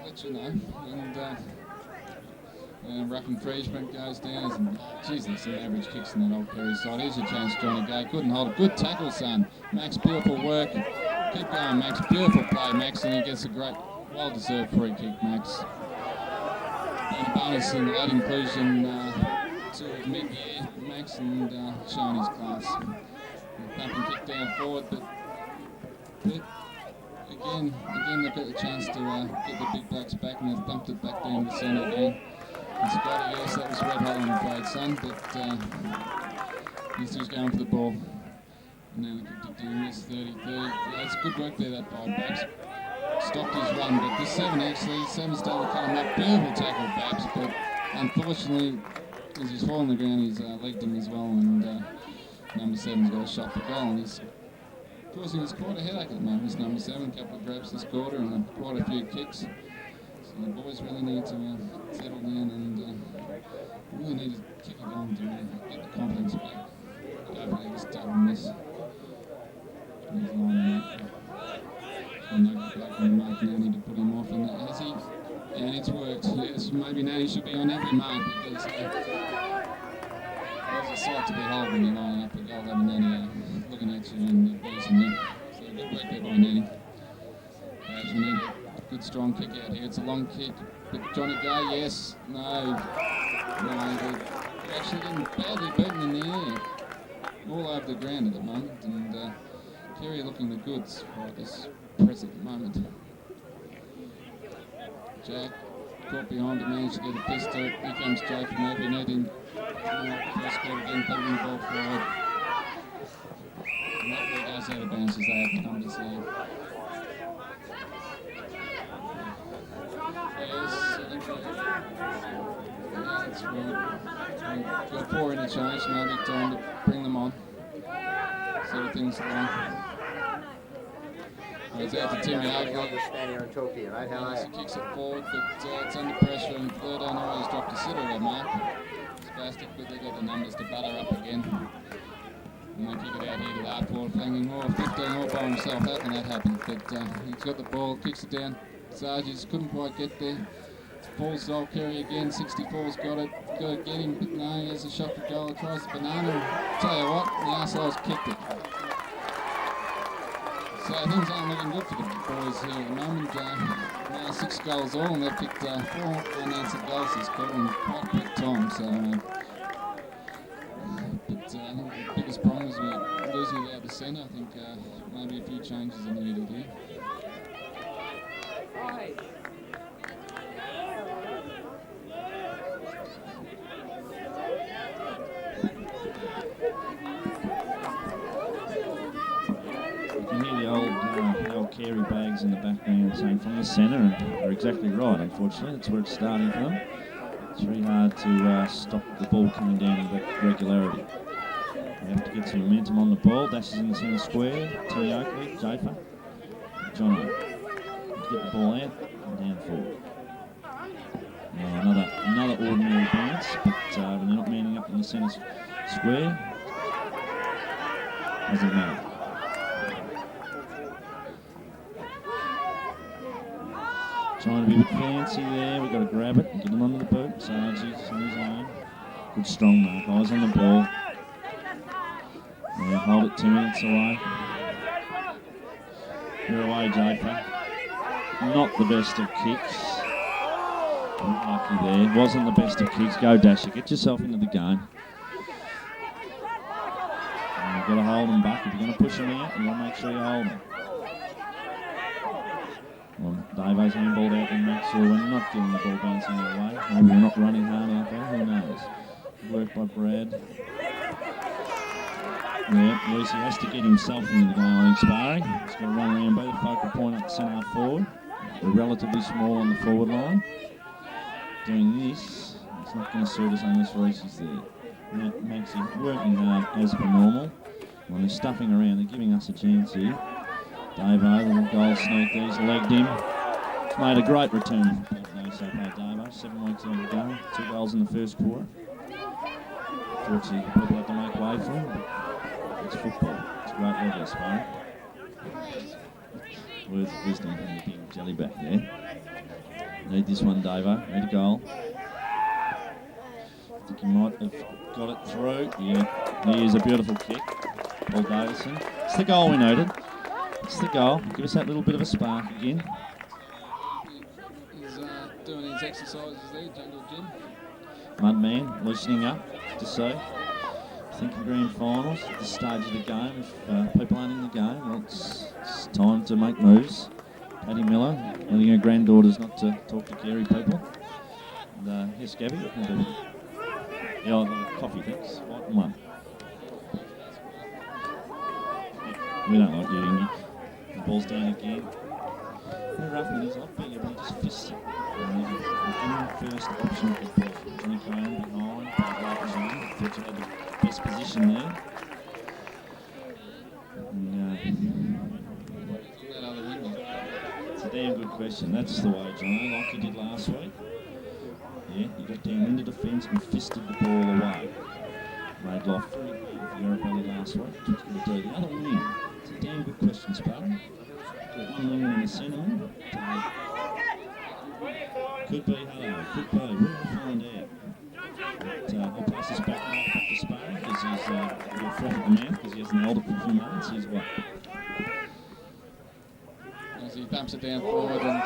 let you know. And Rucken Friedman goes down. And, geez, there's some average kicks in that old Perry side. Here's your chance, Johnny Gay. Couldn't hold it. Good tackle, son. Max, beautiful work. Keep going, Max. Beautiful play, Max, and he gets a great, well-deserved free kick, Max. And a bonus in late inclusion to mid-year, Max, and showing his class. Pump and kick down forward, but again they've got the chance to get the Big Blacks back, and they've dumped it back down the centre again. And Scotty, yes, that was red hot, I'm afraid, son, but he's just going for the ball. And now they kicked it down, this 30-30. Yeah, it's good work there, that by Babs. Stopped his run, but this 7's started to come up. Beautiful tackle, Babs, but unfortunately, as he's fallen on the ground, he's legged him as well, and number 7's got a shot for goal, and he's causing us quite a headache at the moment. This number 7, a couple of grabs this quarter, and quite a few kicks. So the boys really need to settle down and really need to kick it on to get the confidence back. Hopefully just double miss. He's lining up. And they've got Mark Nanny to put him off, and has he? And it's worked. Yes, maybe Nanny should be on every mark because there's a sight to behold when you're lining up a goal having Nanny looking at you and abusing you. So good work there by Nanny. Perhaps we need a good strong kick out here. It's a long kick, but Johnny Gay, yes, no, they're actually getting badly beaten in the air, all over the ground at the moment, and Kerry looking the goods right this present moment. Jack caught behind but managed to get a pistol. Here comes Jake Murphy, need him first goal again, putting the ball forward. And up there goes out of bounds as they have the numbers there. Yes, that's right. We've got 4 interchange, maybe time to bring them on. See what things along. It's out to Timmy Oakley. Stand here and talk to you, mate. How are He you? kicks it forward, but it's under pressure, and Fleur don't always drop to sit at that mark. It's plastic, but they've got the numbers to butter up again. And they kick it out here to the hard forward, flinging more 15 all by himself. How can that happen? But he's got the ball, kicks it down. Sarge just couldn't quite get there. It's Paul's Zol Kerry again. 64's got it. Got to get him, but no, he has a shot for goal. Tries the banana. Tell you what, the arsehole's kicked it. So things aren't looking good for the boys here at the moment. Now 6 goals all, and they've kicked 4 unanswered goals this quarter in quite a quick time. So, but I think the biggest problem is we're losing it out the centre. I think maybe a few changes are needed here. You can hear the old Carey bags in the background saying from the centre, and they're exactly right, unfortunately. That's where it's starting from. It's really hard to stop the ball coming down in regularity. They have to get some momentum on the ball. Dashes in the centre square. Timmy Oakley, Jafer, Jono. Get the ball out and down forward. Another ordinary bounce, but when they're not manning up in the centre square, doesn't matter. Trying to be a bit fancy there. We've got to grab it and get him under the boot. Sarge's on his own. Good strong mark. Eyes on the ball. Yeah, hold it, Timmy. It's away. You're away, Jafer. Not the best of kicks. Unlucky there. Wasn't the best of kicks. Go, Dasher. Get yourself into the game. And you've got to hold him back. If you're going to push him out, you've got to make sure you hold him. Well, Davo's handballed out and make sure we're not getting the ball bouncing our way. Maybe we're not running hard out there. Who knows? Good work by Brad. Yeah, Lucy has to get himself into the game, I think, sparring. He's got to run around, be the focal point up the centre forward. They're relatively small on the forward line. Doing this, it's not going to suit us unless Reese is there. And that makes him working hard as per normal. When they're stuffing around, they're giving us a chance here. Davo, the little goal sneak there, he's legged him. He's made a great return so far, Davo. 7 weeks into the game, 2 goals in the first quarter. Fortunately, people have to make way for him, but it's football. It's a great level, Sparrow. Words of wisdom from the big jellyback there. Need this one, Davo. Need a goal. I think he might have got it through. Yeah, here's a beautiful kick. Paul Davison. It's the goal we needed. It's the goal. Give us that little bit of a spark again. He's doing his exercises there, Jungle Jim. Mudman loosening up to see. Thinking grand finals at this stage of the game. If people aren't in the game, well, it's time to make moves. Paddy Miller, letting her granddaughters not to talk to Carey people. And yes, Gabby, what can I do? Yeah, the coffee, thanks. White and one. We don't like eating it. The ball's down again. Very rough with his off, but everyone just fists it. First option of the ball. Johnny Crane behind, thought you had the best position there. And, That other window. it's a damn good question. That's the way, Johnny, like you did last week. Yeah, you got down into defence and fisted the ball away. Made life very hard for Arabella last week. What you going to do? The other wing. It's a damn good question, Spartan. Got one wing in the centre. Could be, hello, could be. We'll find out. But I'll pass this back now to Spartan because he's a little froth at the mouth because he hasn't held it for a few moments. Here's what. As he bumps it down forward, and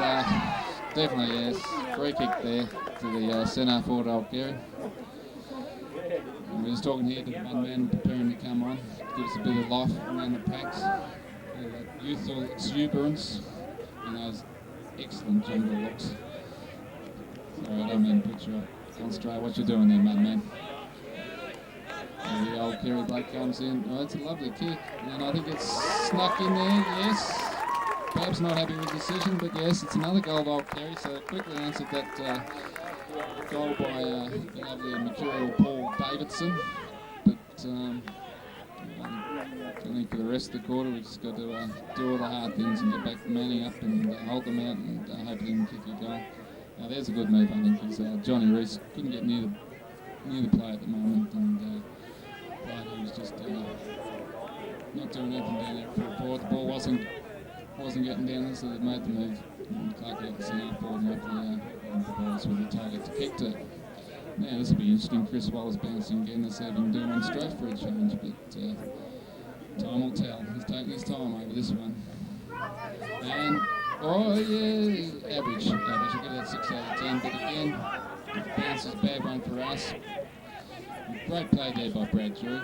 definitely, yes, free kick there to the centre forward, old Gary. And we're just talking here to one man preparing to come on, give us a bit of life around the packs. That youthful exuberance and those excellent jungle looks. Sorry, I don't mean to put you up. Concentrate what you're doing there, man. And the old Kerry Blake comes in. Oh, it's a lovely kick, and I think it's snuck in there, yes. Perhaps not happy with the decision, but yes, it's another goal by Old Kerry, so quickly answered that goal by the lovely mercurial Paul Davidson. But I think for the rest of the quarter, we've just got to do all the hard things and get back to manning up and hold them out and hopefully can kick a goal. Now there's a good move, I think, because Johnny Reese couldn't get near the play at the moment, and he was just not doing anything down there for forward. The ball wasn't getting down there, so they made the move. And Clark got the centre forward and hopefully the ball's with the target to kick to. Now this will be interesting. Chris Wallace bouncing again instead of him doing one straight for a change, but time will tell. He's taking his time over this one. And, oh yeah, average. We'll get that 6 out of 10, but again, bounces bad one for us. Great play there by Brad Drew.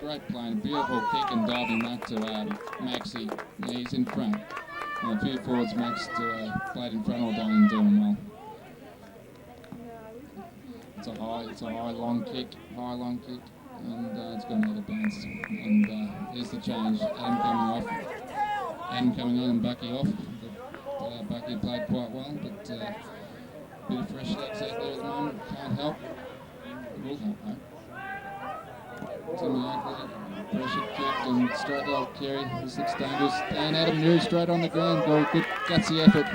Great play and a beautiful kick and diving mark to Maxie. Yeah, he's in front. And a few forwards Max played in front all day and doing well. It's a high long kick, and it's gone out of bounds. And here's the change. Adam coming on and Bucky off. But, Bucky played quite well, but a bit of fresh legs out there at the moment. Can't help. It will help though. Timmy Oakley, pressure kicked and straight to Old Kerry. This looks dangerous. And Adam New straight on the ground. Good gutsy effort.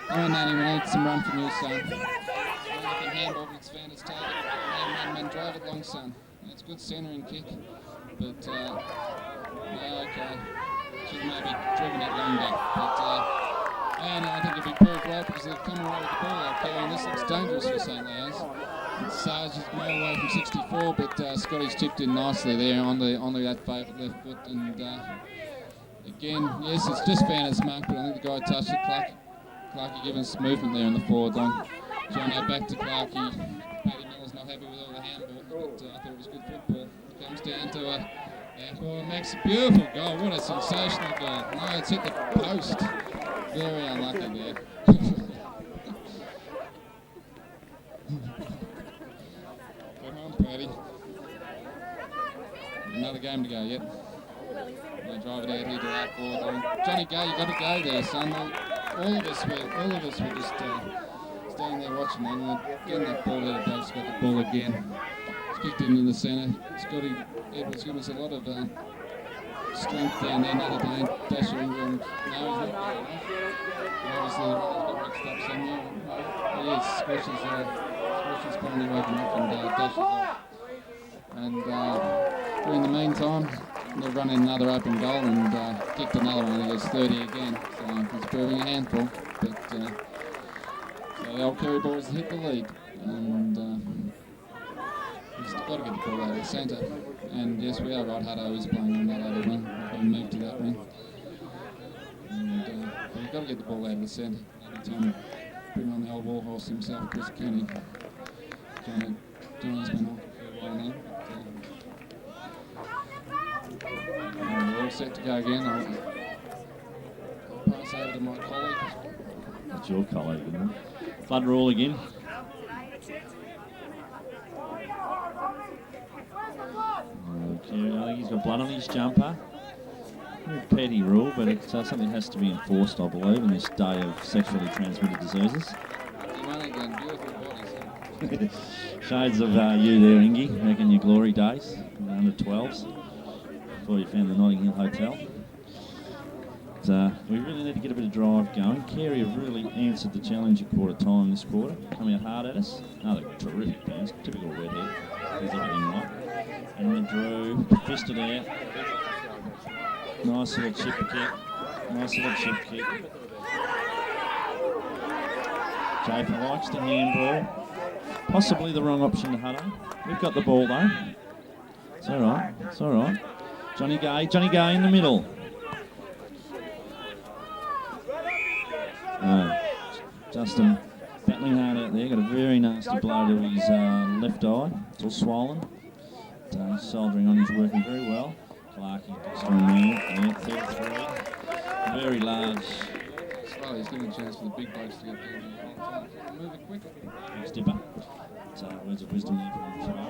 Oh, Nanny, we need some run from you, son. Handball, it's found its target. Man, drive it long, son. It's good centering kick, but yeah, okay. Should have maybe driven it longer. But and I think it'd be proved right because they've come away with the ball out there, and this looks dangerous for St. Leo's. Sarge is well away from 64, but Scotty's chipped in nicely there on that favourite left foot, and again, yes, it's just found its mark, but I think the guy touched it. Clarkie giving us movement there in the forward line. Johnny back to Clarkie. Paddy Miller's not happy with all the handball, but I thought it was good football. It comes down to Max, beautiful goal. What a sensational goal. No, it's hit the post. Very unlucky there. Come on, Paddy. Another game to go yet. They drive it out here to that forward line. Johnny, go! You got to go there, son. All of us were just standing there watching them. We're getting that ball out of Dave's got the ball again. It's kicked into the centre. Scotty Edwards given us a lot of strength down there. Another day Dasher Ingram. No, he's not there enough. Obviously the runner's got mixed up somewhere. Yes, Squash's finally woken up and Dasher's off. And in the meantime, they've run in another open goal and kicked another one. I think it's 30 again. So it's proving a handful. But so the Old Kerry boys hit the lead. And we've got to get the ball out of the centre. And yes, we are right. Hutto is playing on that other wing. We've moved to that wing. And we've got to get the ball out of the centre. Every time we bring on the old warhorse himself, Chris Kenny. Johnny's been on for a while now. And we're all set to go again. I'll pass over to my colleague. That's your colleague, isn't it? Flood rule again. Okay, I think he's got blood on his jumper. A petty rule, but it's something that has to be enforced, I believe, in this day of sexually transmitted diseases. Shades of you there, Ingy, back in your glory days, under 12s, before you found the Notting Hill Hotel. But, we really need to get a bit of drive going. Carey have really answered the challenge at quarter time this quarter, coming out hard at us. Another terrific bounce, typical redhead, does everything right. And then Drew, fisted out. Nice little chip kick. Jafer likes the handball. Possibly the wrong option to Hutto. We've got the ball though. It's all right. Johnny Gay in the middle. Justin battling hard out there. Got a very nasty blow to his left eye. It's all swollen. Soldiering on, he's working very well. Clarkie just on there. 33. Very large. Australia's giving a chance for the big blokes to get there. Move it quicker. Big stipper. Words of wisdom there from Joe,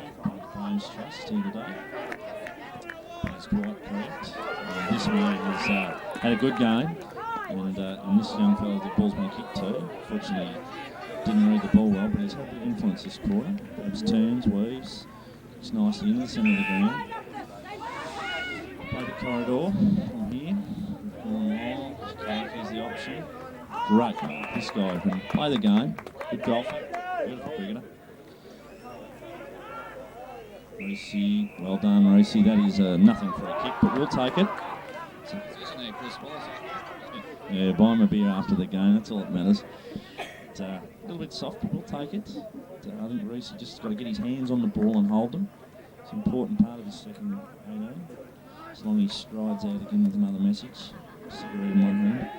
Frames Trust here today. That's quite correct. This This man has had a good game, and this young fellow, the ball's been kicked to. Fortunately, didn't read the ball well, but he's had a bit of influence this quarter. Grabs turns, weaves, gets nicely into the centre of the ground. Play the corridor from here. Long, okay, here's the option. Great goal. This guy can play the game. Good golfer. Beautiful cricketer. Reese, well done, Reese. That is nothing for a kick, but we'll take it. So, yeah, buy him a beer after the game. That's all that matters. It's a little bit soft, but we'll take it. I think Reese just got to get his hands on the ball and hold them. It's an important part of his second 18. As long as he strides out again with another message. Cigarette in one hand,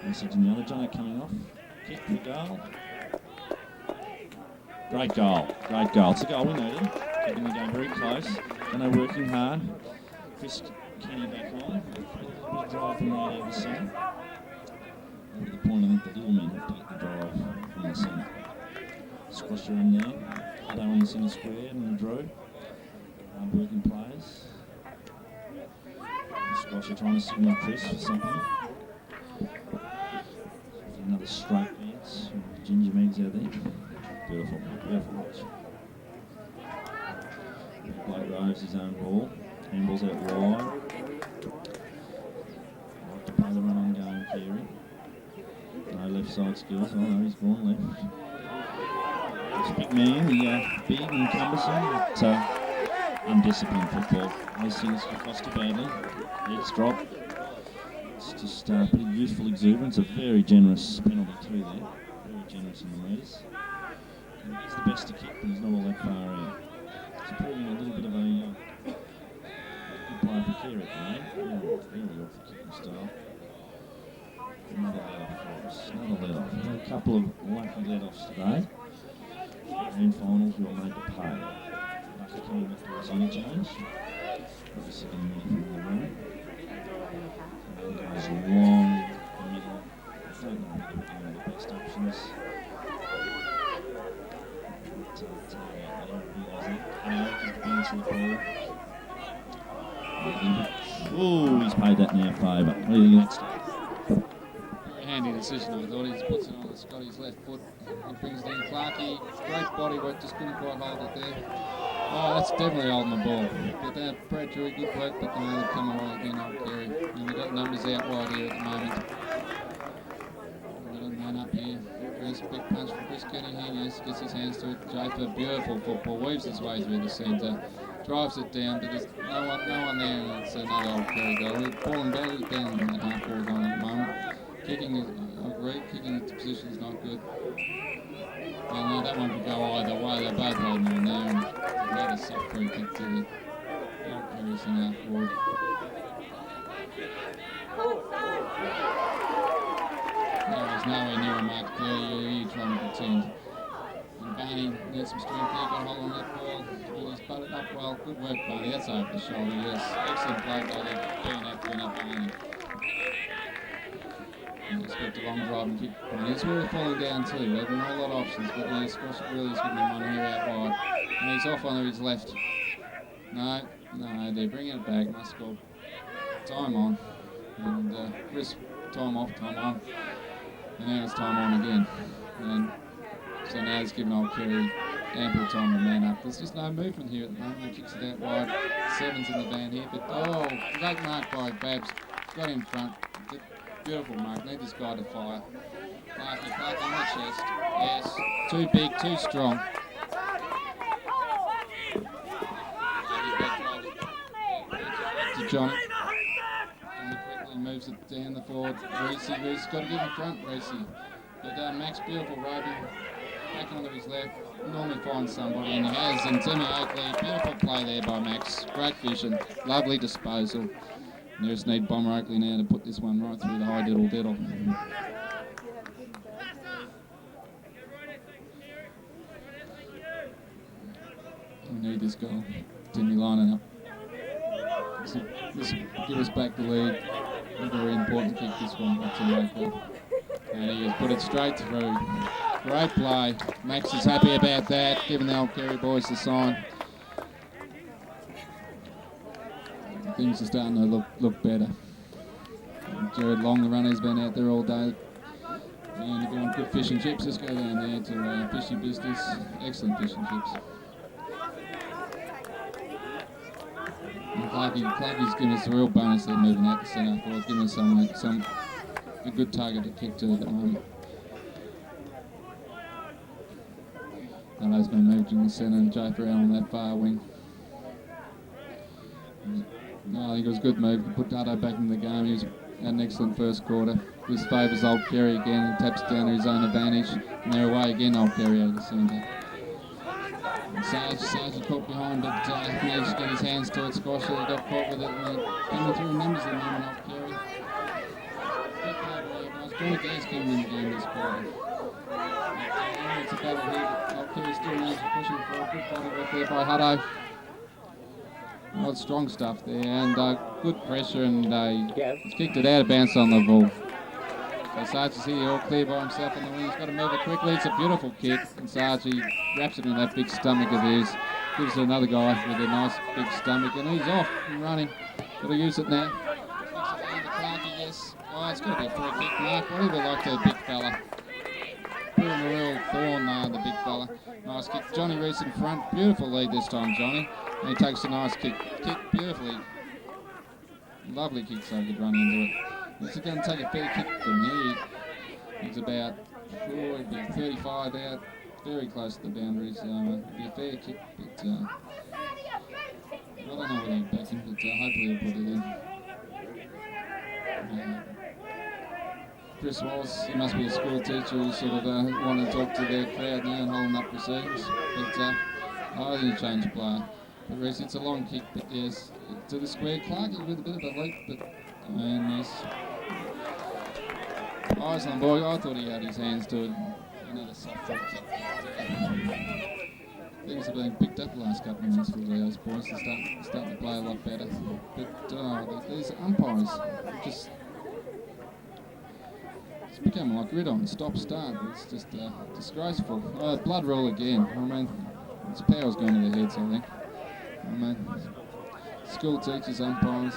message in the other. Jono coming off. Kick for goal. Great goal. Great goal. It's a goal we needed. Keeping the game very close. Jono working hard. Chris Kenny back on. A little bit of drive from right out of the centre. Over the point, I think the little men have to get the drive from the centre. Squasher in there. They on the centre square and Drew. Working players. Squasher trying to signal Chris for something. Another straight bounce. Ginger Megs out there. Beautiful, beautiful watch. Blake Rose his own ball. Handballs out wide. Like to play the run on going, Carey. No left side skills. Oh no, he's gone left. This big man, big and cumbersome, but undisciplined football. Those things can cost you badly. Heads drop. It's just a bit of youthful exuberance. A very generous penalty too there. Very generous in the meters. He's the best to kick, but he's not all that far out. It's proving a little bit of a good player for Carey at the moment. Very off the kicking style. Another let-off for us. Another let-off. We've had a couple of lucky let-offs today. Grand finals we were made to pay. Lucky coming back to us on a change. Probably sitting in the room. And goes long the middle. I don't know whether we're doing the best options. Oh, he's paid that now favour. What do you think of that? Very handy decision, I thought. He puts it on Scotty's left foot. He brings it in. Clarkey, great body work, just couldn't quite hold it there. Oh, that's definitely holding the ball. But that Brad Drury, good work, but they'll come away again, old Kerry. And we've got numbers out wide here at the moment. We've got a man up here. Chris, big punch from Chris Kenny here. Yes, gets his hands to it. Japer, beautiful football. Weaves his way through the centre. Drives it down, but there's no one there, and it's another old Kerry goal. We're falling down in that half-forward line at the moment. Kicking is, I agree, kicking into position is not good. And that one could go either way. They're both holding on there, and another soft free kick to the old Kerry's in half-forward. There's nowhere near a mark there. You're trying to pretend. And Barney needs some strength there. Got a hold on that ball. He's put it up well. Good work, Barney. That's over the shoulder. Yes, excellent play by the Barney. And expect a long drive and kick. He's really falling down too. They've been a lot of options, but yeah, Squash really is giving him one here out wide. And he's off onto his left. No, they're bringing it back. Must go time on. And Chris, time off, time on. And now it's time on again. And so now it's giving old Kerry ample time to man up. There's just no movement here at the moment. He kicks it out wide. Seven's in the band here. But great mark by Babs. Got in front. Beautiful mark. Need this guy to fire. Clarkey on the chest. Yes. Too big, too strong. To Johnny. Quickly moves it down the forward. Reese got to get in front, Reese. But Max, beautiful roving. Back onto his left. Normally finds somebody, and he has. And Timmy Oakley, beautiful play there by Max. Great vision. Lovely disposal. And they just need Bomber Oakley now to put this one right through the high diddle. We need this goal. Timmy lining up. This will give us back the lead. A very important kick this one by Timmy Oakley. And he has put it straight through. Great play. Max is happy about that, giving the old Kerry boys the sign. Things are starting to look better. Jared Long, the runner's been out there all day. And if you want good fish and chips, just go down there to Fishy Business. Excellent fish and chips. And Clarkie's given us a real bonus there moving out the centre forward, giving us a good target to kick to at the moment. Hello's been moved in the centre and Jay Farrell on that far wing. No, I think it was a good move. Put Dardo back in the game. He was had an excellent first quarter. This favours Old Kerry again. He taps down to his own advantage. And they're away again, Old Kerry over the centre. Sarge caught behind, but managed to get his hands to it. Squasher got caught with it. And coming through numbers at the moment, Old Kerry. Johnny Gay's coming in the game this quarter. It's a battle here, but Old Kerry still managed to push him forward. Good body work there by Hutto. Well, strong stuff there, and good pressure, and he's kicked it out of bounds on the ball. So Sarge is here all clear by himself on the wing. He's got to move it quickly. It's a beautiful kick, and Sarge, he wraps it in that big stomach of his. Gives it another guy with a nice big stomach, and he's off and running. Got to use it now. Clarkie, yes. Oh, it's got to be a free kick, Mark. Whatever like that big fella. Put him a real thorn there, the big fella. Nice kick. Johnny Reese in front. Beautiful lead this time, Johnny. And he takes a nice kick. Kick beautifully. Lovely kick so he could run into it. He's going to take a fair kick from here. He's about 35 out. Very close to the boundaries. It'd be a fair kick, but I don't know whether he'll back him, but hopefully he'll put it in. Chris Walls, he must be a school teacher who sort of want to talk to their crowd now and holding up proceedings. But I think he'll change the player. But Reese, it's a long kick, but yes, to the square. Clarkie with a bit of a leap, but yes. Iceland boy, I thought he had his hands to it. Another soft foot kick. Things have been picked up the last couple of minutes for those boys. They're starting to play a lot better. But these umpires just. It's become like gridiron, stop-start. It's just disgraceful. Blood rule again. I mean, it's powers going to their heads, I think. I mean, school teachers, umpires.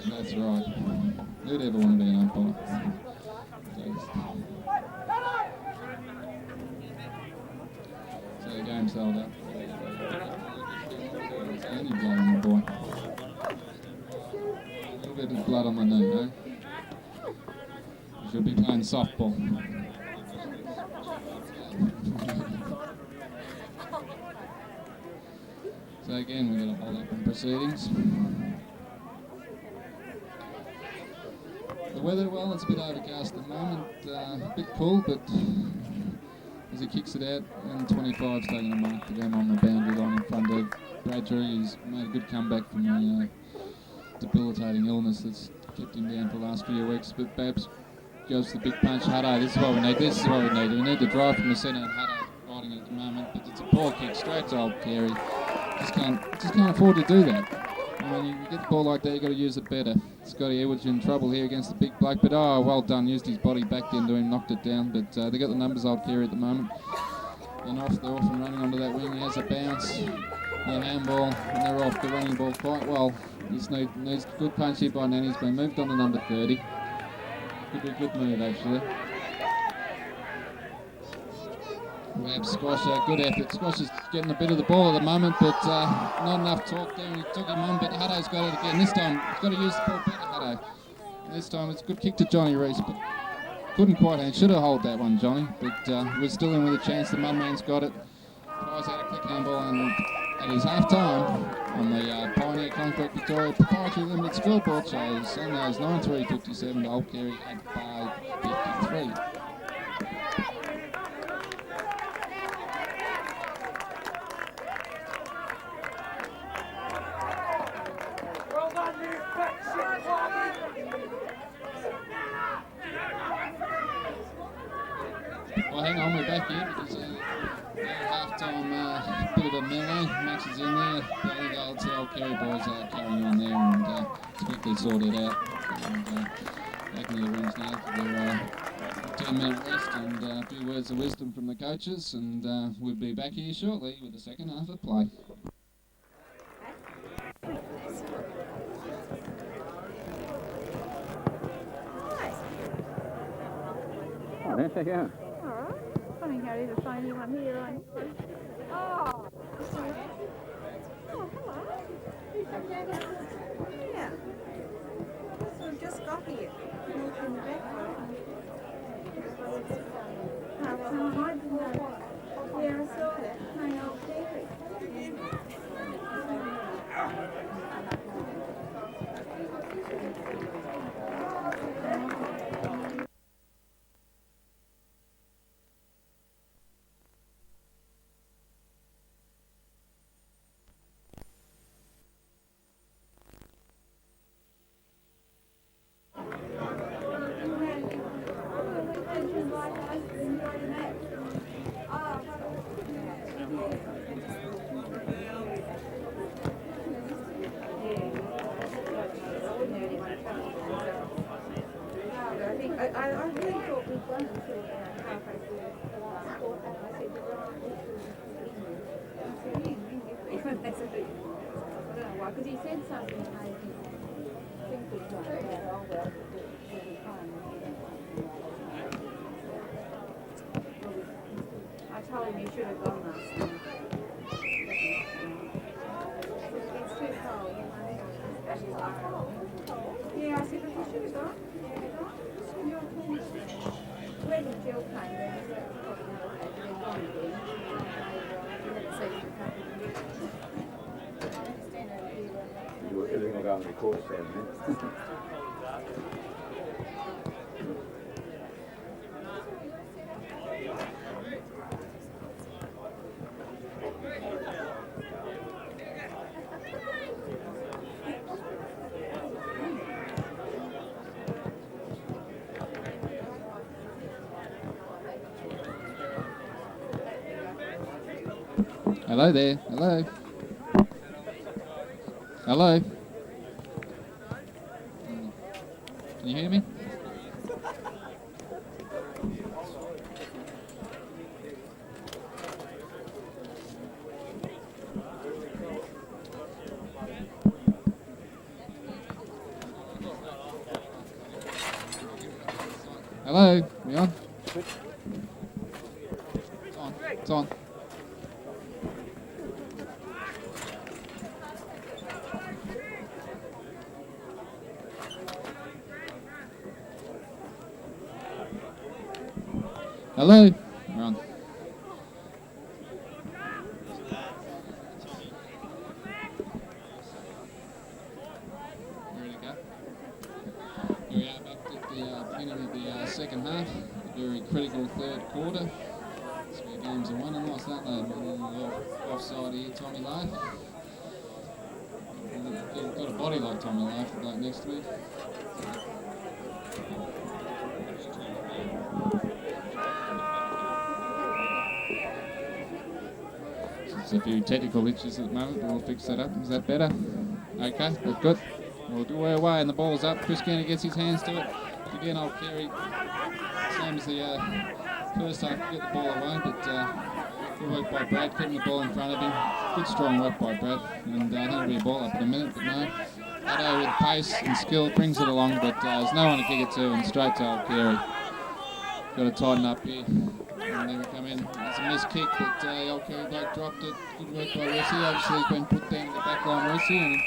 That's right. Who'd ever want to be an umpire? So the game's held up. Any blood on the boy. A little bit of blood on the knee, no? Should be playing softball. So again, we're going to hold up in proceedings. The weather, well, it's a bit overcast at the moment. A bit cool, but as he kicks it out, and 25's taking a mark for them on the boundary line in front of Bradshaw. He's made a good comeback from a debilitating illness that's kept him down for the last few weeks. But Babs goes to the big punch. Hutto, this is what we need. This is what we need. We need the drive from the centre, and Hutto fighting it at the moment. But it's a poor kick straight to Old Kerry. Just can't afford to do that. When you get the ball like that, you've got to use it better. Scotty Edwards in trouble here against the big bloke, but well done. Used his body, backed into him, knocked it down. But they got the numbers, Old Kerry, at the moment. And they're off and running onto that wing. He has a bounce, a handball, and they're off. They're running the ball quite well. This needs good punch here by Nanny. He's been moved on to number 30. Could be a good move, actually. Webb Squasher, good effort. Squasher's getting a bit of the ball at the moment, but not enough talk there. He took him on, but Hutto's got it again. This time, he's got to use the ball better, Hutto. This time, it's a good kick to Johnny Reese, but couldn't quite hand. Should have held that one, Johnny, but we're still in with a chance. The Mudman's got it. Prize had a quick handball, and at his half-time on the Pioneer Concrete Victoria Proprietary Limited scoreboard shows Sundays 9-3-57 to Old Kerry at 5-53. Well, hang on, we're back here because half-time, bit of a melee. Max is in there. I think Old Kerry boys are carrying on there and it's quickly sorted out. And, back in the rings now for their 10-minute rest and a few words of wisdom from the coaches. And we'll be back here shortly with the second half of play. Yeah. Alright. Funny how there's a phony one here, right? Oh. Oh, hello. Yeah. So we just got here. Walking back. Yeah, I saw that. My old Kiwi. I really thought we'd won until halfway through the last quarter. I said, you're right. I said, yeah, when they said, I don't know why, because he said something that made me think it was about, oh, well, we'll be fine. I told him you should have gone last night. It's too cold, you know. Yeah, I said, but you should have gone. When Jill came, there was probably another day, they're gone again. Let's see what happens. Stand over here. Everything will go on the record stand, then. Hello there. Hello. Hello. Can you hear me? Hello. We on? It's on. It's on. Hello. We're on. Ready to go? Here we are back at the beginning of the second half. A very critical third quarter. Three games are won and lost, aren't they? Offside here, Tommy Lowe. Got a body like Tommy Lowe, like next to him. There's a few technical glitches at the moment, but we'll fix that up. Is that better? Okay, that's good. We'll do our way, and the ball's up. Chris Kenner gets his hands to it. Again, old Kerry, same as the first half, get the ball away, but good work by Brad, keeping the ball in front of him. Good strong work by Brad, and I think it'll be a ball up in a minute, but no. Addo with pace and skill brings it along, but there's no one to kick it to, and straight to old Kerry. Got to tighten up here. And then we come in. It's a missed kick, but the old Kerry bloke dropped it. Good work by Russi. Obviously, he's been put down to the back line, Russi.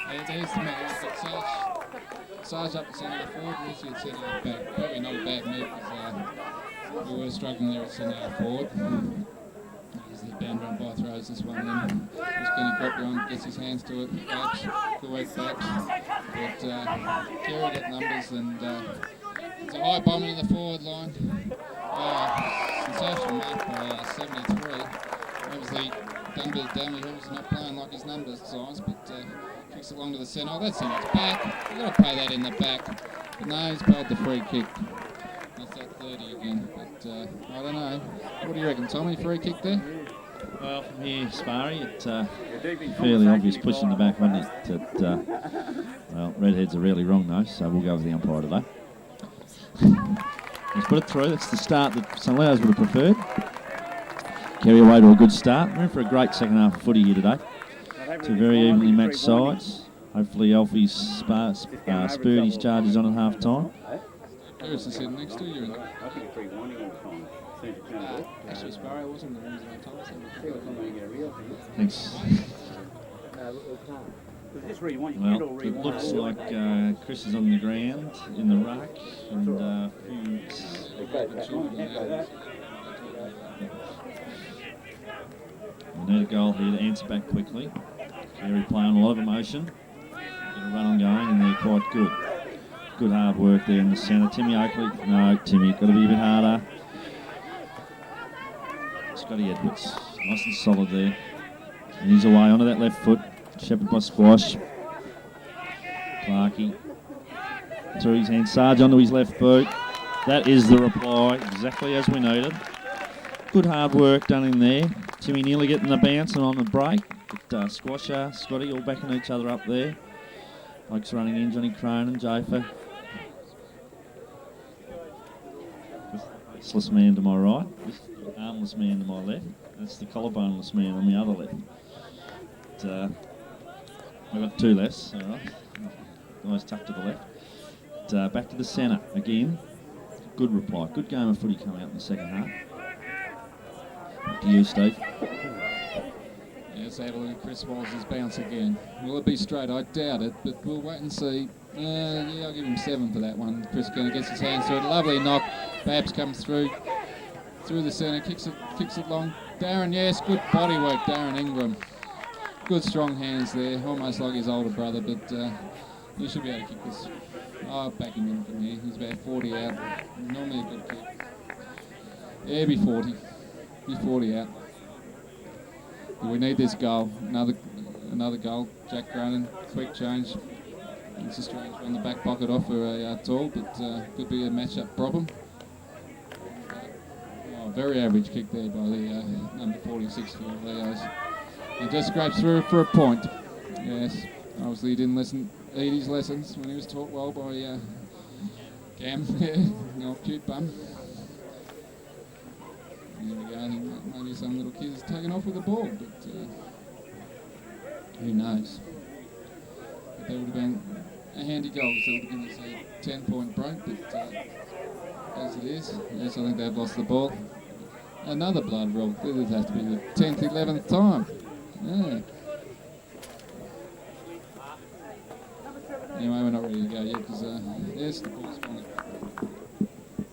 And there's the man. He's got Sarge up the centre of the forward. Russi at centre half back. Probably not a bad move because we were struggling there at centre half forward. As the bound run by throws this one in. Just Kenny Cropper on, gets his hands to it. Babs. Good work, Babs. But Kerry got numbers and it's a high bomb into the forward line. Sensational mark by 73. Obviously, done a bit of damage. Obviously not playing like his numbers size, but kicks it along to the centre. Oh, that's in its back. You've got to play that in the back. But no, he's paid the free kick. That's that 30 again. But I don't know. What do you reckon, Tommy? Free kick there? Well, from here, Sparry, it's fairly obvious push in the back, wasn't it? Well, Redheads are really wrong though, so we'll go with the umpire today. Let's put it through. That's the start that St Leo's would have preferred. Carry away to a good start. We're in for a great second half of footy here today. Two very evenly matched sides. Hopefully Alfie's spurred his charges on at half time. Harrison sitting next to you. I think 3-1 against Tom. As soon as you turn it off. Actually, Sparrow wasn't the reason I told us. See what's on when you get a real thing. Thanks. Because this rewind, you Well, can get all it rewind. looks like Chris is on the ground in the ruck, and a few Echo that. we need a goal here to answer back quickly. Kerry playing a lot of emotion. Get a run on going, and they're quite good. Good hard work there in the centre. Timmy Oakley. No, Timmy, got to be a bit harder. Scotty Edwards. Nice and solid there. And he's away onto that left foot. Shepherd by Squash. Clarkey. Through his hand. Sarge onto his left boot. That is the reply, exactly as we needed. Good hard work done in there. Timmy nearly getting the bounce and on the break. But Squasher, Scotty all backing each other up there. Blokes running in, Johnny Cronin, Jafer. Faceless man to my right. This armless man to my left. That's the collarboneless man on the other left. But, we've got two lefts, all right. Nice tuck to the left. But, back to the centre again. Good reply. Good game of footy coming out in the second half. Back to you, Steve. Yes, have a look at Chris Wallace's bounce again. Will it be straight? I doubt it, but we'll wait and see. Yeah, I'll give him 7 for that one. Chris Kenner gets his hands through it. Lovely knock. Babs comes through the centre, kicks it long. Darren, yes, good body work, Darren Ingram. Good strong hands there, almost like his older brother, but he should be able to kick this. I'll back him in from here. He's about 40 out. Normally a good kick. Yeah, be 40. Be 40 out. But we need this goal. Another goal. Jack Cronin, quick change. It's a strange one, the back pocket off for a tall, but could be a match-up problem. Very average kick there by the number 46 for the Leos. He just scrapes through for a point. Yes, obviously he didn't eat his lessons when he was taught well by Cam. The old cute bum. There we go. I think maybe some little kid's taken off with the ball, but who knows? But that would have been a handy goal, so we're going to say 10-point break, but as it is, yes, I think they've lost the ball. Another blood roll. This would have to be the 10th, 11th time. Yeah. Anyway, we're not ready to go yet because, yes, the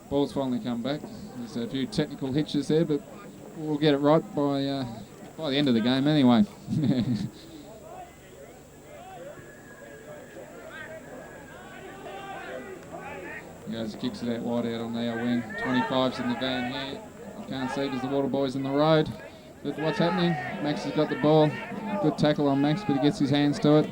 ball's finally come back. There's a few technical hitches there, but we'll get it right by the end of the game anyway. Goes, kicks it out wide out on our wing. 25's in the van here. I can't see because the water boy's in the road. But what's happening? Max has got the ball. Good tackle on Max, but he gets his hands to it.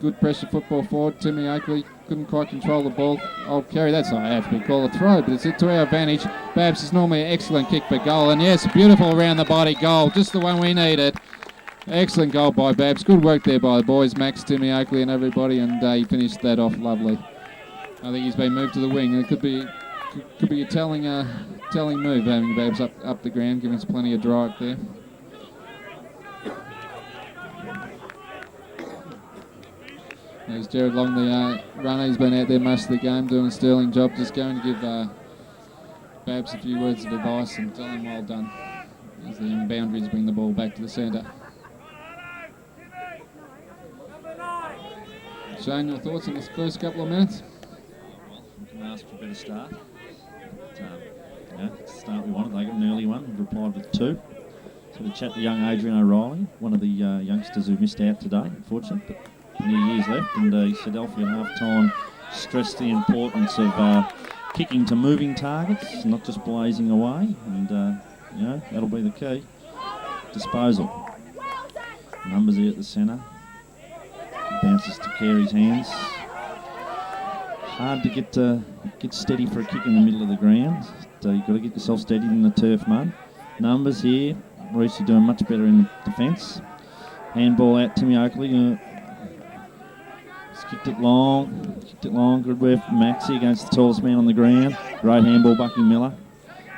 Good pressure football forward. Timmy Oakley couldn't quite control the ball. Oh, Kerry, that's not actually called a throw, but it's to our advantage. Babs is normally an excellent kick for goal. And yes, beautiful around the body goal. Just the one we needed. Excellent goal by Babs. Good work there by the boys, Max, Timmy Oakley and everybody. And he finished that off lovely. I think he's been moved to the wing. It could be a telling move, having Babs up the ground, giving us plenty of drive there. There's Jared Long, the runner. He's been out there most of the game doing a sterling job. Just going to give Babs a few words of advice and tell him well done as the boundaries bring the ball back to the centre. Shane, your thoughts on this first couple of minutes? Ask for a better start. But, it's the start we wanted. They got an early one. We've replied with 2. So to chat to young Adrian O'Reilly, one of the youngsters who missed out today, unfortunately, but plenty of years left. And he said Alfie at half-time stressed the importance of kicking to moving targets, not just blazing away. And, that'll be the key. Disposal. Numbers here at the centre. Bounces to Carey's hands. Hard to get steady for a kick in the middle of the ground. So you've got to get yourself steadied in the turf mud. Numbers here. Reese doing much better in defence. Handball out, Timmy Oakley. He's kicked it long. Good work from Maxie against the tallest man on the ground. Great handball, Bucky Miller.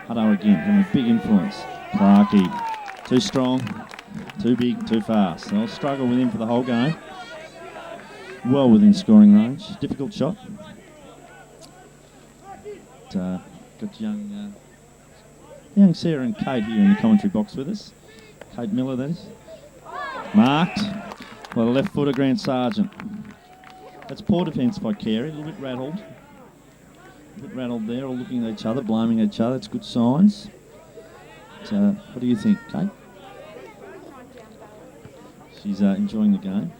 Hutto again, having a big influence. Clarkey. Too strong, too big, too fast. They'll struggle with him for the whole game. Well within scoring range. Difficult shot. got young Sarah and Kate here in the commentary box with us. Kate Miller, that is. Marked. Well, left footer, Grant Sargent. That's poor defence by Carey. A little bit rattled. A bit rattled there, all looking at each other, blaming each other. It's good signs. But, what do you think, Kate? She's enjoying the game.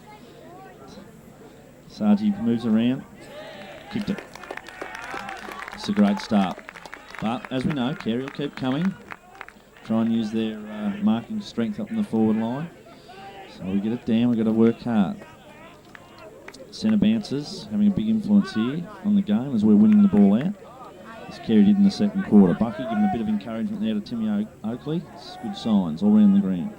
Sargi moves around. Kicked it. It's a great start. But, as we know, Carey will keep coming. Try and use their marking strength up in the forward line. So we get it down, we've got to work hard. Centre bounces having a big influence here on the game as we're winning the ball out. As Carey did in the second quarter. Bucky giving a bit of encouragement there to Timmy Oakley. It's good signs all around the ground.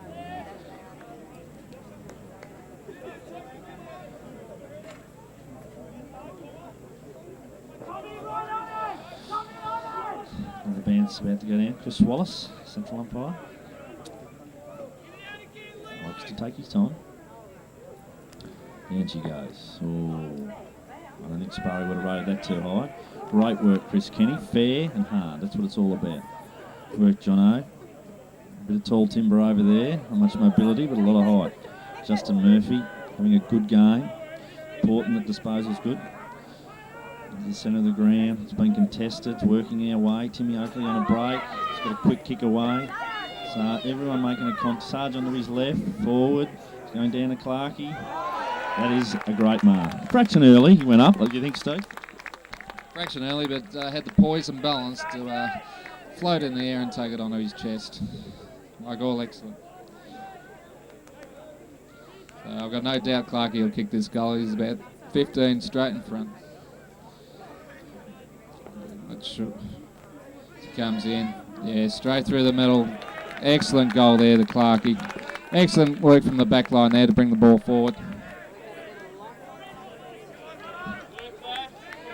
Another bounce about to go down. Chris Wallace, central umpire. Likes to take his time. And she goes. Oh, I don't think Sparry would have rated that too high. Great work, Chris Kenny. Fair and hard. That's what it's all about. Work, Jono. A bit of tall timber over there. Not much mobility, but a lot of height. Justin Murphy having a good game. Porton that disposals good. Into the centre of the ground. It's been contested. It's working our way. Timmy Oakley on a break. He's got a quick kick away. So everyone making a contact. Sarge onto his left. Forward. He's going down to Clarkey. That is a great mark. Fraction early. He went up. What do you think, Steve? Fraction early, but had the poise and balance to float in the air and take it onto his chest. Like all excellent. So I've got no doubt Clarkey will kick this goal. He's about 15 straight in front. Not sure. He comes in. Yeah, straight through the middle. Excellent goal there, the Clarkey. Excellent work from the back line there to bring the ball forward.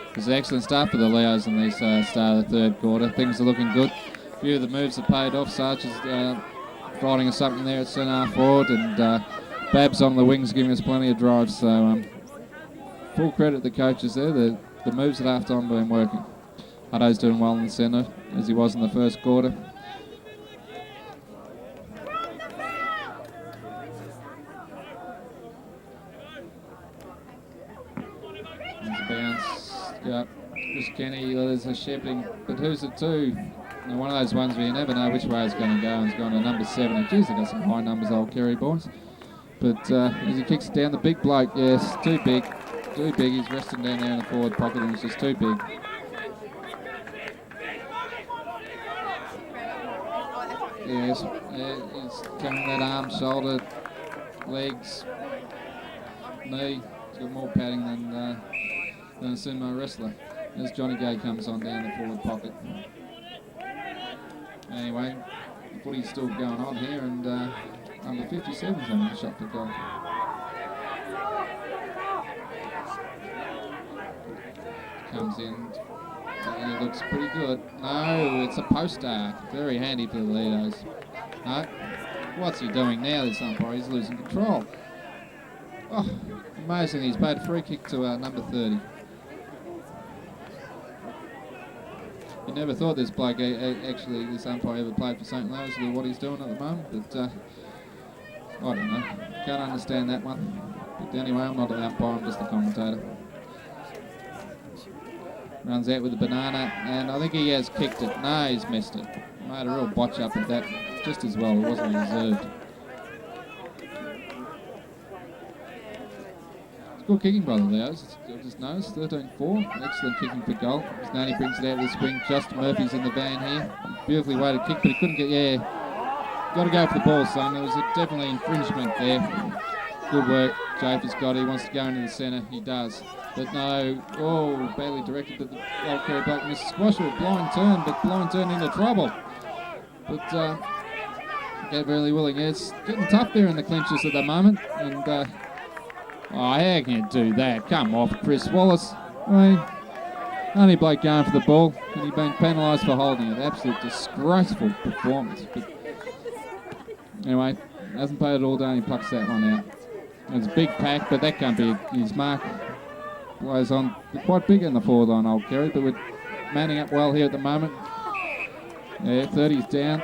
It was an excellent start for the Leos in this start of the third quarter. Things are looking good. A few of the moves have paid off. Sarge is finding us something there at centre forward, and Babs on the wings giving us plenty of drives. So full credit to the coaches there. The moves at half time have been working. Hutto's doing well in the centre, as he was in the first quarter. There's a bounce. Yeah, Chris Kenny, there's a shepherding, but who's it to? Now, one of those ones where you never know which way it's going to go, and it's gone to number 7. Geez, they've got some high numbers, old Kerry boys. But as he kicks it down, the big bloke, yes, too big. He's resting down there in the forward pocket, and he's just too big. Yes, he's coming that arm, shoulder, legs, knee. He's got more padding than a sumo wrestler. As Johnny Gay comes on down the forward pocket. Anyway, the footy's still going on here, and under 57's having a shot for goal. Comes in, and he looks pretty good. No, it's a poster. Very handy for the Leos. No, what's he doing now, this umpire? He's losing control. Oh, amazing. He's paid a free kick to number 30. You never thought this bloke, actually, this umpire ever played for St. Louis with what he's doing at the moment, but I don't know. Can't understand that one. But anyway, I'm not an umpire, I'm just a commentator. Runs out with the banana, and I think he has kicked it. No, he's missed it. Made a real botch up at that, just as well. It wasn't reserved. Good kicking by the Leos. I've just noticed 13-4. Excellent kicking for goal. Snowdy brings it out of the swing. Justin Murphy's in the van here. Beautifully weighted kick, but he couldn't get. Yeah, got to go for the ball, son. There was definitely infringement there. Good work. Japh's got it. He wants to go into the centre. He does. But no. Oh, badly directed. But the old Kerry bloke missed squash with a blind turn, but blind turn into trouble. But gave early willing. Yeah, it's getting tough there in the clinches at the moment, and. Oh, how can you do that? Come off, Chris Wallace. I mean, only bloke going for the ball, and he's been penalised for holding it. Absolute disgraceful performance. But anyway, hasn't played it all day, and he plucks that one out. It's a big pack, but that can't be his mark. Blows on quite big in the forward line, old Kerry, but with manning up well here at the moment. Yeah, 30's down.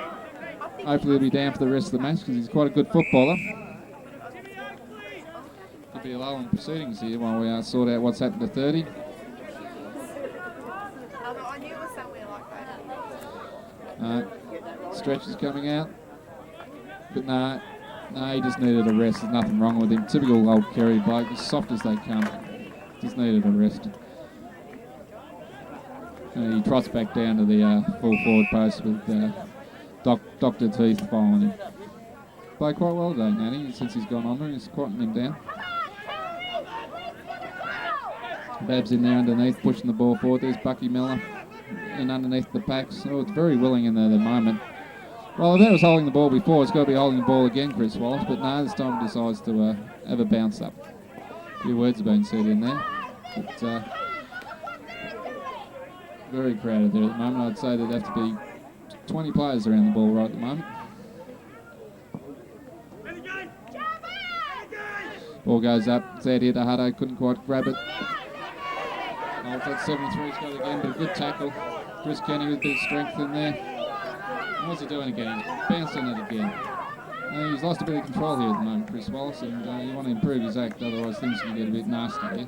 Hopefully he'll be down for the rest of the match because he's quite a good footballer. Could be a lull in proceedings here while we sort out what's happened to 30. I knew it was somewhere like that. Stretch is coming out. But no, he just needed a rest. There's nothing wrong with him. Typical old Kerry bloke, as soft as they come. Just needed a rest. He trots back down to the full forward post with Dr. Teeth following him. Played quite well today, Nanny, since he's gone on there. He's quieting him down. Babs in there underneath, pushing the ball forward. There's Bucky Miller in underneath the packs. Oh, it's very willing in there at the moment. Well, if that was holding the ball before, it's got to be holding the ball again, Chris Wallace. But no, this time he decides to have a bounce up. A few words have been said in there. But very crowded there at the moment. I'd say there'd have to be 20 players around the ball right at the moment. Ball goes up. It's out here to Hutto. Couldn't quite grab it. Oh, that 73's got it again, but a good tackle. Chris Kenny with a bit of strength in there. And what's he doing again? Bouncing it again. He's lost a bit of control here at the moment, Chris Wallace, and you want to improve his act, otherwise things can get a bit nasty here.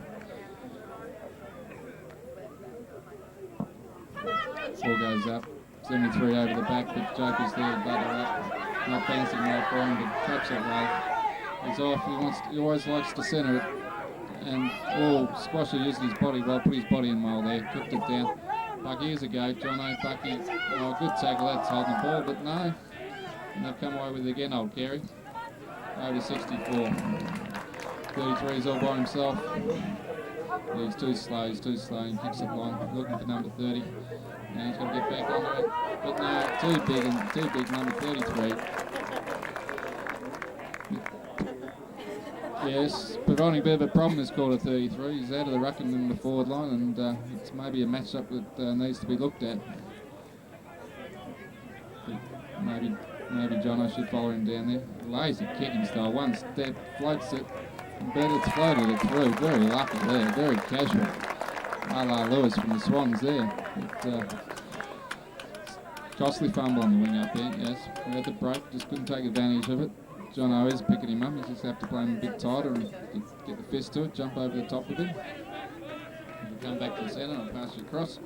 Ball goes up. 73 over the back, but Joker's there to butter up. Not bouncing right for him, but traps it well. He's off. He always likes to centre it. And Squasher used his body well, put his body in well there, kicked it down. Bucky, here's a go. Jono, Bucky. Oh, good tackle. That's holding the ball, but no. And they've come away with it again, old Kerry. Over 64. 33 is all by himself. Yeah, he's too slow. He kicks it long. Looking for number 30. And he's got to get back onto it. But no, too big, number 33. Yes, providing a bit of a problem this quarter 33. He's out of the ruck and in the forward line, and it's maybe a matchup that needs to be looked at. But maybe Jono should follow him down there. Lazy kicking style, one step, floats it, but it's floated it through. Very lucky there, very casual. A.la. Lewis from the Swans there. But, costly fumble on the wing up there, yes. We had the break, just couldn't take advantage of it. Jono is picking him up. He just have to play him a bit tighter and get the fist to it, jump over the top of him. He'll come back to the centre and pass it across.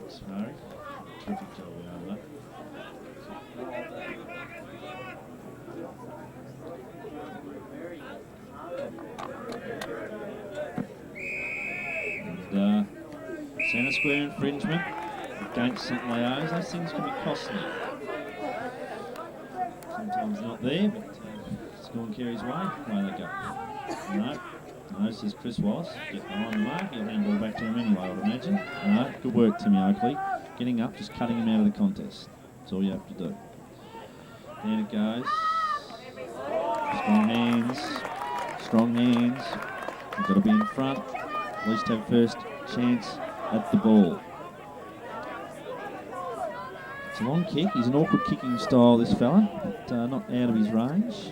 Sorry. Terrific job over that. And centre square infringement against St. Leo's. Those things can be costly. Sometimes not there, but score carries away they go. No, this is Chris Wallace. Get behind the mark. He'll hand ball back to him anyway, I would imagine. No, good work, Timmy Oakley. Getting up, just cutting him out of the contest. That's all you have to do. There it goes. Strong hands. You've got to be in front. At least have first chance at the ball. It's a long kick. He's an awkward kicking style, this fella, but not out of his range.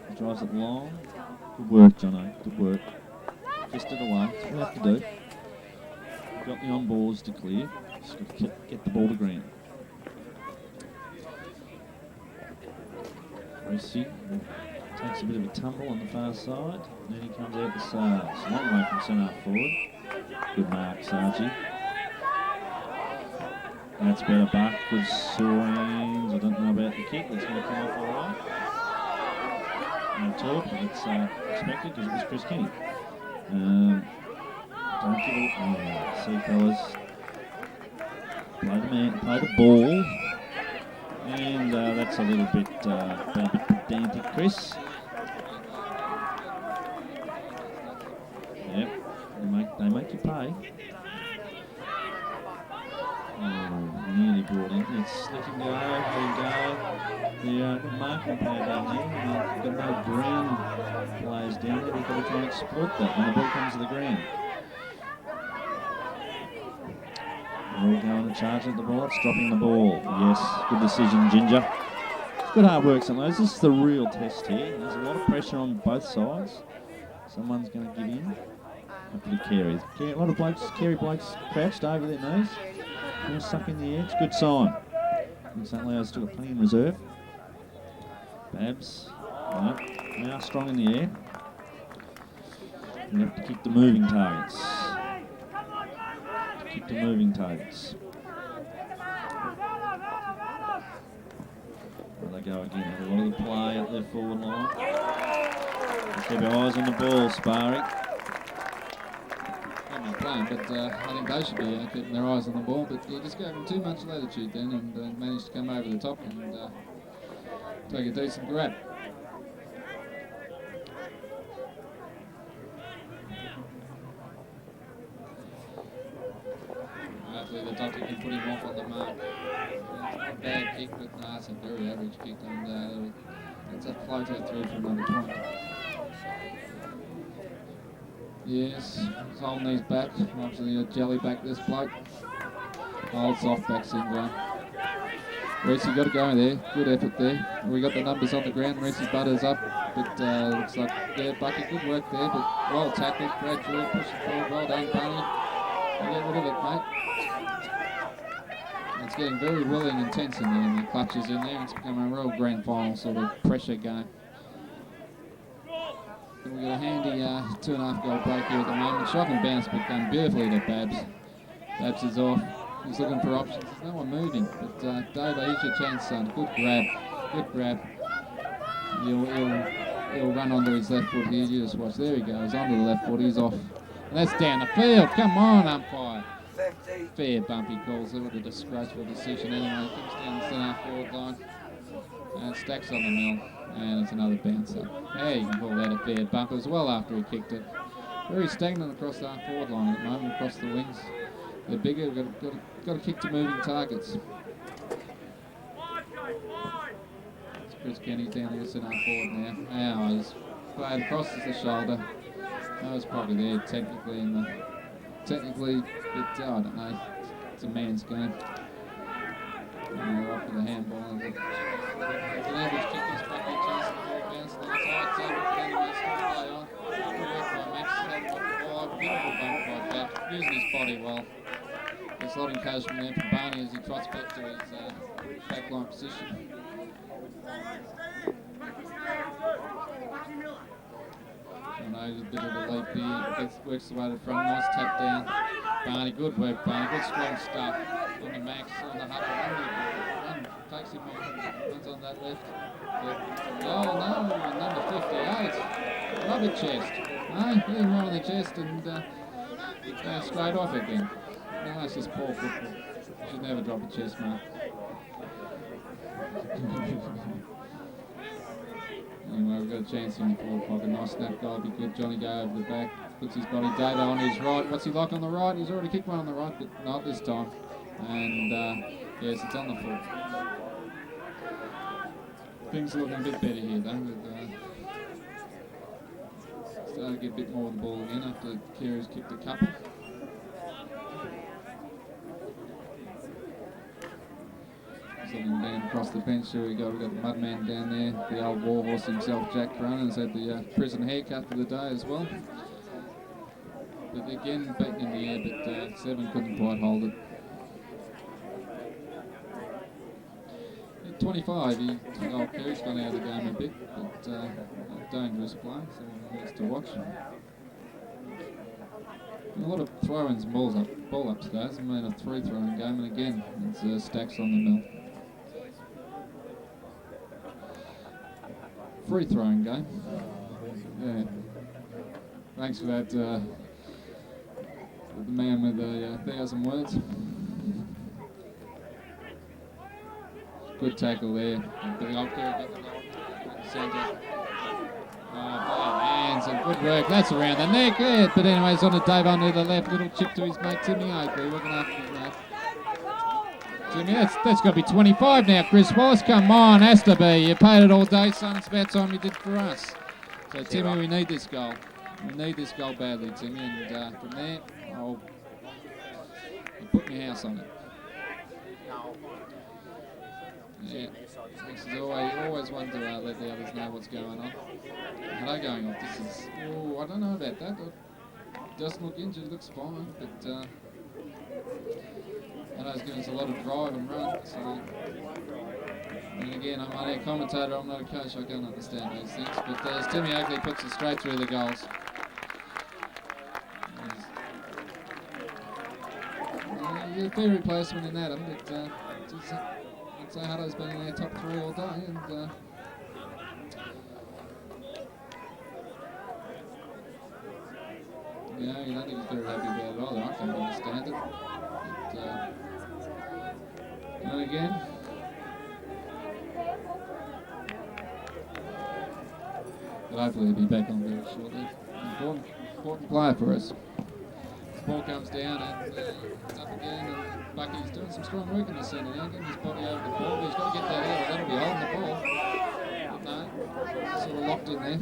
He drives it long. Good work, Jono. Good work. Fisted away. That's what we have to do. We've got the on balls to clear. Just got to get the ball to ground. Racing takes a bit of a tumble on the far side. And then he comes out the Sarge. Long way from centre forward. Good mark, Sargie. That's better back, good swings. I don't know about the kick, it's going to come off all right. No talk, but it's expected because it was Chris Kenny. Don't give it. See, fellas. Play the ball. And that's a little bit, been a bit pedantic, Chris. Yep, they make you pay. Nearly brought in. It's slick and go, there you go. The marking pad down there. We've got no ground players down there. We've got to try and exploit that when the ball comes to the ground. They're all going to charge at the ball. It's dropping the ball. Yes, good decision, Ginger. It's good hard work, St. Leo's. This is the real test here. There's a lot of pressure on both sides. Someone's going to give in. Hopefully Carey. A lot of blokes, Carey blokes crouched over their knees. All suck in the air. It's a good sign. And St. Leo's still got plenty in reserve. Babs. No, they are strong in the air. You have to kick the moving targets. Kick the moving targets. There they go again. A lot of the play up their forward line. Just keep your eyes on the ball, Sparry. I'm not playing, but I think they should be keeping their eyes on the ball. But you just gave them too much latitude then and managed to come over the top and take a decent grab. Hopefully the doctor can put him off on the mark. It's not a bad kick, but no, it's a very average kick, and it's a floater through for another point. Yes, he's holding these back. Obviously a jelly back this bloke. Old soft back syndrome. Reese, you got to go there. Good effort there. We got the numbers on the ground. Reese's butter's up, but looks like, yeah, Bucky, good work there, but well tackled. Brad Drew pushing forward. Well done, Barney. You get rid of it, mate. It's getting very willing and tense in there, and the clutches in there. It's become a real grand final sort of pressure game. We've got a handy 2.5 goal break here at the moment. Shot and bounce, but done beautifully to Babs. Babs is off. He's looking for options. There's no one moving. But Dave, here's your chance, son. Good grab. Good grab. He'll run onto his left foot here. You just watch. There he goes. Onto the left foot. He's off. And that's down the field. Come on, umpire. Fair bump, he calls it. What a disgraceful decision anyway. Comes down the centre forward line. And stacks on the mill. And it's another bouncer. Yeah, you can call that a fair bump as well after he kicked it. Very stagnant across the forward line at the moment, across the wings. They're bigger, got to kick to moving targets. It's Chris Kenny down the centre forward now. Now he's played crosses the shoulder. That was probably there technically, but I don't know. It's a man's game. Off with the handball. It's an average kick. He's back in chance of the ball bounce on the side. So anyway, still play on. Good work by Max. Had off the ball. Beautiful bump by back. Using his body well. There's a lot of encouragement there from Barney as he trots back to his backline position. I know there's a bit of a leap here. Works the way to the front. Nice tap down. Barney, good work, Barney. Good strong stuff. On the Max, on the Huddle. Takes him on. Runs on that left. Oh no, number 58. Rubber chest. No, hit him right on the chest and goes straight off again. No, it's just poor football. You should never drop a chest mark. Anyway, we've got a chance in the forward pocket. Nice snap goal, be good. Johnny go over the back, puts his body. Davo on his right. What's he like on the right? He's already kicked one on the right, but not this time. And yes, it's on the foot. Things are looking a bit better here though. With, starting to get a bit more of the ball again after Carey's kicked a couple. Looking down across the bench, here we go. We've got the Mudman down there, the old warhorse himself, Jack Cronin, has had the prison haircut for the day as well. But again, back in the air, but Seven couldn't quite hold it. At 25, Kerry's gone out of the game a bit, but a dangerous play, so he needs to watch. A lot of throw-ins and ball ups, guys. I mean, a 3 throwing game, and again, it's stacks on the mill. Free throwing game. Yeah. Thanks for that, the man with 1,000 words. Good tackle there. The old Kerry got the goal. Centre. Hands and good work. That's around the neck. Yeah. But anyway, it's on to Dave under the left. Little chip to his mate Timmy Oakley. Looking after his mate. Timmy, that's got to be 25 now, Chris Wallace. Come on, has to be. You paid it all day, son. It's about time you did for us. So, Timmy, we need this goal. We need this goal badly, Timmy. And from there, I'll put my house on it. Yeah, this is always one to let the others know what's going on. Hello going off. This is, I don't know about that. doesn't look injured, looks fine, but I know he's giving us a lot of drive and run, so... And again, I'm only a commentator, I'm not a coach, I can't understand those things, but as Timmy Oakley puts it straight through the goals. A fair replacement in Adam, but I'd say Hutto's been in their top 3 all day, and you know, you don't think he's very happy about it either. I can't understand it. But, and again, but hopefully he'll be back on very shortly. Important player for us. Ball comes down and it's up again, and Bucky's doing some strong work in the centre now, getting his body over the ball, but he's got to get that out, or that'll be holding the ball. But no, sort of locked in there.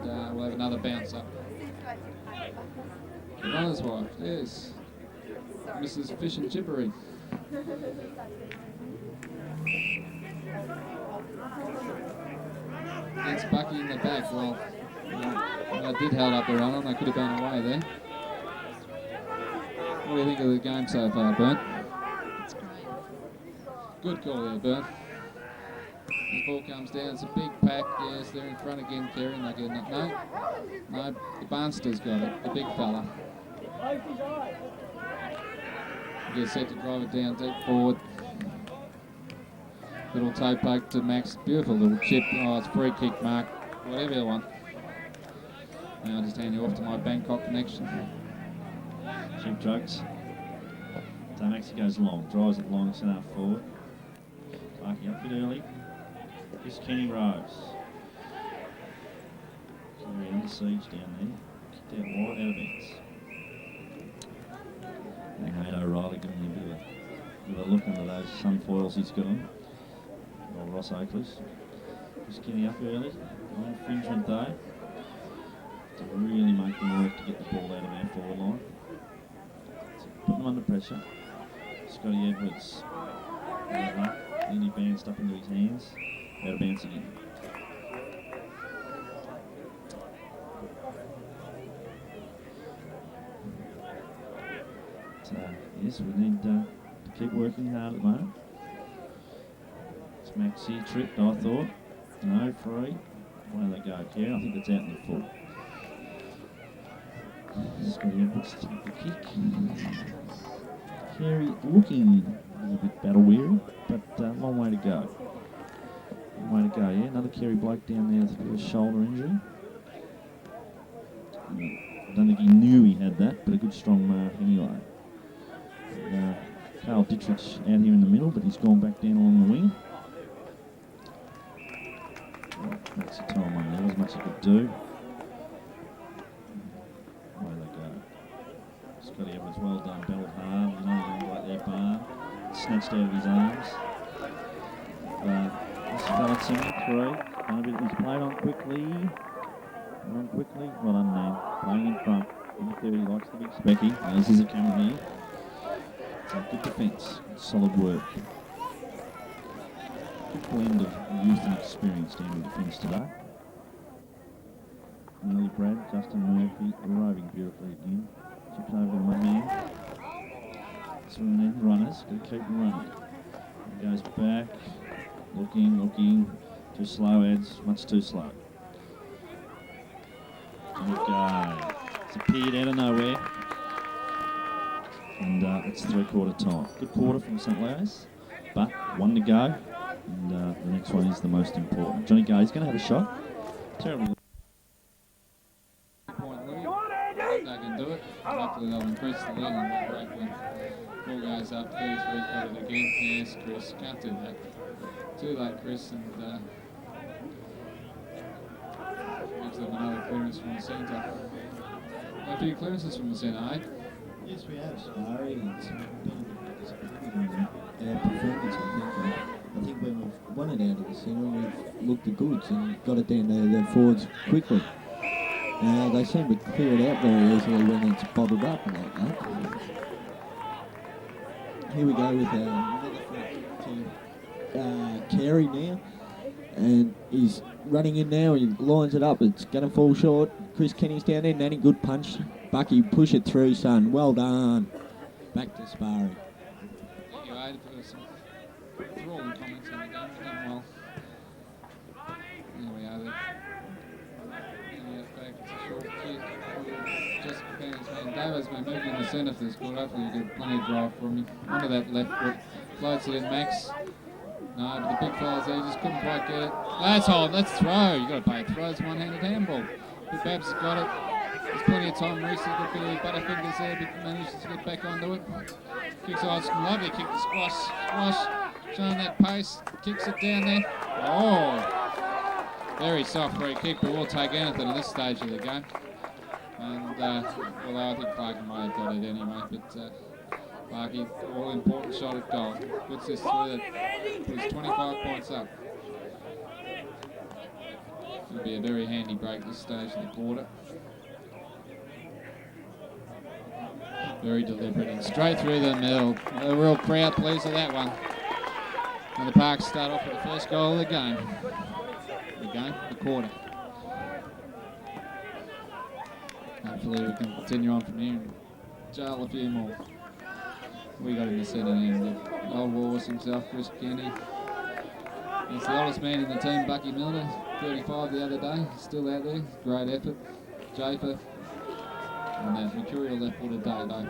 And we'll have another bounce up. Runner's wife, yes. Mrs. Fish and Chippery. Gets Bucky in the back. Well, I did hold up the runner, and they could have gone away there. What do you think of the game so far, Bert? It's great. Good call there, Bert. The ball comes down, it's a big pack. Yes, they're in front again, Kerry, and they get it. No, the Barnster's got it, the big fella. Gets set to drive it down deep forward. Little toe poke to Max, beautiful little chip. Oh, it's free kick, Mark, whatever you want. Now I'll just hand you off to my Bangkok connection. Cheap drugs. So Maxi goes long, drives it long, centre forward. Parking up a bit early. Here's Kenny Rose. Kerry under siege down there. Kicked out wide, out of bounds. Nate O'Reilly giving him a bit of a look under those sunfoils he's got on. Old Ross Oakley's. Just Kenny up early. No infringement though. To really make them work to get the ball out of our forward line. So putting them under pressure. Scotty Edwards. Nearly bounced up into his hands. Out of bounds again. So, yes, we need to keep working hard at the moment. It's Maxi tripped, I thought. No, free. Where they go? Yeah, I think it's out in the foot. Scotty Edwards to take the kick. Kerry looking a little bit battle weary, but long way to go. Long way to go, yeah. Another Kerry bloke down there with a bit of a shoulder injury. I don't think he knew he had that, but a good strong mark anyway. Carl Dittrich out here in the middle, but he's gone back down along the wing. That's a time one there, as much as he could do. Away they go. Scotty Evans, well done, battled hard. You know, right there, Barn. Snatched out of his arms. This Felixson, 3. He's played on quickly. Well done, man. Playing in front. Number 30 likes the big specky. This is a camera here. So good defence, solid work. Good blend of youth and experience down in defence today. Nearly Brad, Justin Murphy, arriving beautifully again. Chips over to my man. Swimming in, runners, got to keep them running. Goes back, looking, too slow, Eds, much too slow. Okay, it's appeared out of nowhere. And it's 3/4 time. Good quarter from St. Leo's, but 1 to go. And the next one is the most important. Johnny Gay's going to have a shot. Terribly. Point lead. They can do it. Hopefully they'll increase the lead and we'll break when ball goes up 33, got it again. Yes, Chris, can't do that. Too late, Chris, and gives them another clearance from the centre. A few clearances from the centre, eh? Yes, we have, Sparry. It's been a bit disappointing in our performance, I think when we've won it out of the centre, we've looked the goods and got it down to the forwards quickly. They seem to clear it out very easily when it's bottled up like that. Here we go with another to Carey now. And he's running in now, he lines it up, it's going to fall short. Chris Kenny's down there. Nanny, good punch. Bucky, push it through, son. Well done. Back to Sparry. Thank you, Aid, for all the comments on the game. Done well. There we are. There. Back. It's a short kick. Just Penny's man. Davis been moving in the centre for this quarter. Hopefully you get plenty of drive from him. Onto that left foot. Floats it in Max. No, but the big fellas there just couldn't quite get it. That's hold. Let's throw. You got to pay throws. One-handed handball. Big Babs got it. There's plenty of time. Reese has got a bit of butterfingers there, but manages to get back onto it. Kicks off. Lovely kick to squash. Squash. Showing that pace. Kicks it down there. Oh. Very soft free kick, but we'll take anything at this stage of the game. And although I think Clarkie might have got it anyway, but Clarkie, all important shot at goal. Puts this through it. Puts 25 points up. It'll be a very handy break this stage of the quarter. Very deliberate and straight through the middle. A real crowd pleased with that one. And the Parks start off with the first goal of the game. The quarter. Hopefully we can continue on from here and jail a few more. We got in the centre now. The old Wars himself, Chris Kenny. He's the oldest man in the team, Bucky Milner, 35 the other day. Still out there. Great effort. Jafer. And that mercurial left footed Davo.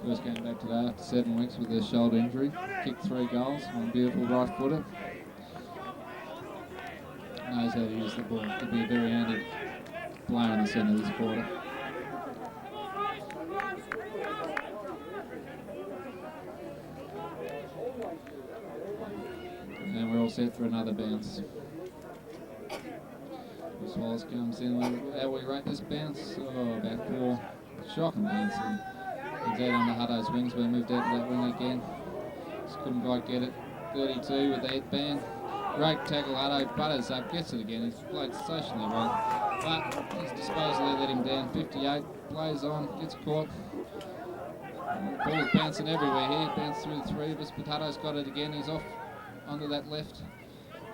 First game back today after 7 weeks with a shoulder injury. Kicked 3 goals. One beautiful right footer. Knows how to use the ball. Could be a very handy player in the centre this quarter. And we're all set for another bounce. Swallows comes in. How we rate this bounce? Oh, about 4. Shocking bounce. He's out on the Hutto's wings, but moved out to that wing again. Just couldn't quite get it. 32 with the headband. Great tackle, Hutto. Butters up, gets it again. He's played sensationally well. But his disposal there let him down. 58, plays on, gets caught. Ball's bouncing everywhere here. Bounced through the 3 of us, but Hutto's got it again. He's off onto that left.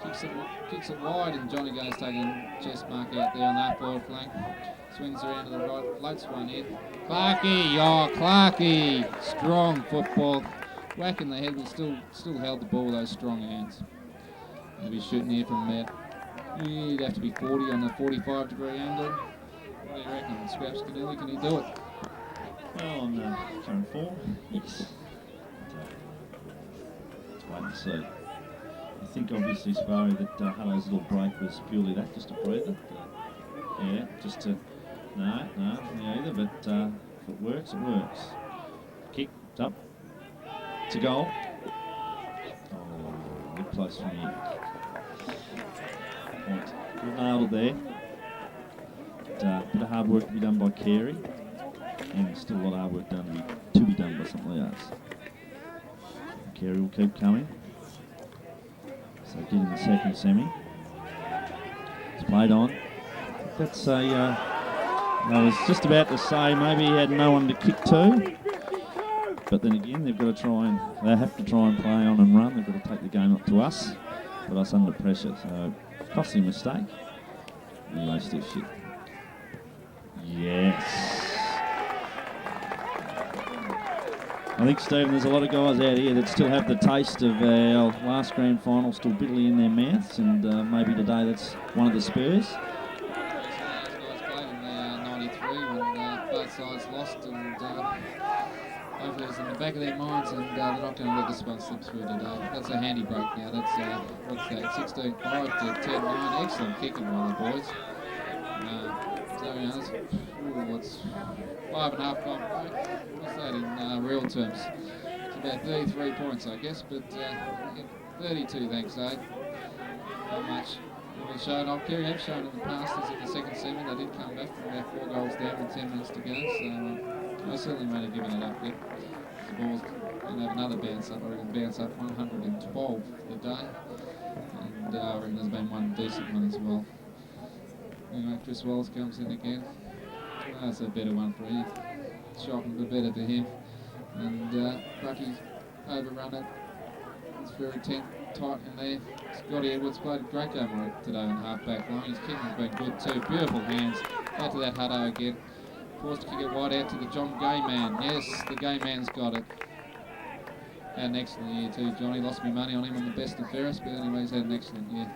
Kicks it wide, and Johnny goes taking chest mark out there on that forward flank. Swings around to the right, floats one in. Clarkie, strong football. Whack in the head, but still held the ball with those strong hands. He'll be shooting here from about, he'd have to be 40 on the 45-degree angle. What do you reckon, Scraps Canelli? Can he do it? Well, on current form, yes. Let's wait and see. I think obviously, Sparry, that Hutto's little break was purely that, just a breather. Yeah, just to, no, either, but if it works, it works. Kick, up, to goal. Oh, good close from here. Point. Good nailed it there. But, bit of hard work to be done by Carey, and still a lot of hard work to be done by somebody else. Carey will keep coming. So did in the second semi. It's played on. That's a. I was just about to say maybe he had no one to kick to, but then again they have to try and play on and run. They've got to take the game up to us, put us under pressure. So costly mistake. Anyway, still shit. Yes. I think, Stephen, there's a lot of guys out here that still have the taste of our last grand final still bitterly in their mouths, and maybe today that's one of the spurs. Those guys played in the 93 when both sides lost, and hopefully it's in the back of their minds, and they're not going to let this one slip through today. That's a handy break now. That's, what's that, 16-5 to 10-9. Excellent kicking by the boys. So, you know, that's 5.5 gone break. What's that in real terms? It's about 33 points, I guess, but 32, thanks, Aid. Not much. We've shown off. Kerry have shown in the past as in the second semi. They did come back from about 4 goals down with 10 minutes to go, so I certainly won't have given it up yet. The Bulls going to have another bounce up, or even bounce up 112 for the day. And I reckon there's been one decent one as well. Anyway, Chris Wells comes in again. That's a better one for him. Shocking, but better for him. And Bucky's overrun it. It's very tight in there. Scotty Edwards played a great game right today on half-back line. His kicking's been good too. Beautiful hands. Out to that Hutto again. Forced to kick it wide out to the John Gay man. Yes, the Gay man's got it. Had an excellent year too, Johnny. Lost me money on him on the best and fairest, but anyway, he's had an excellent year.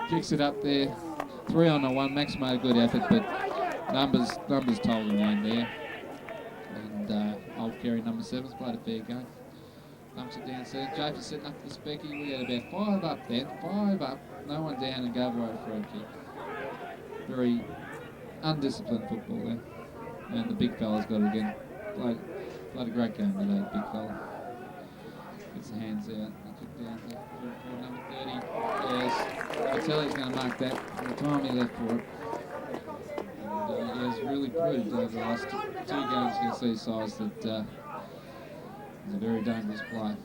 Kicks it up there. 3-on-1. Max made a good effort, but numbers told in the end there. And old Kerry number 7's played a fair game. Dumps it downstairs. Jafer setting up for Specky. We had about 5 up then. 5 up. No one down and gave away a free kick. Very undisciplined football there. And the big fella's got it again. Played a great game today, the big fella. Gets the hands out. Kick down to number 30. Yes. I tell he's going to mark that from the time he left for it. And he has really proved over the last 2 games against these sides that he's a very dangerous player.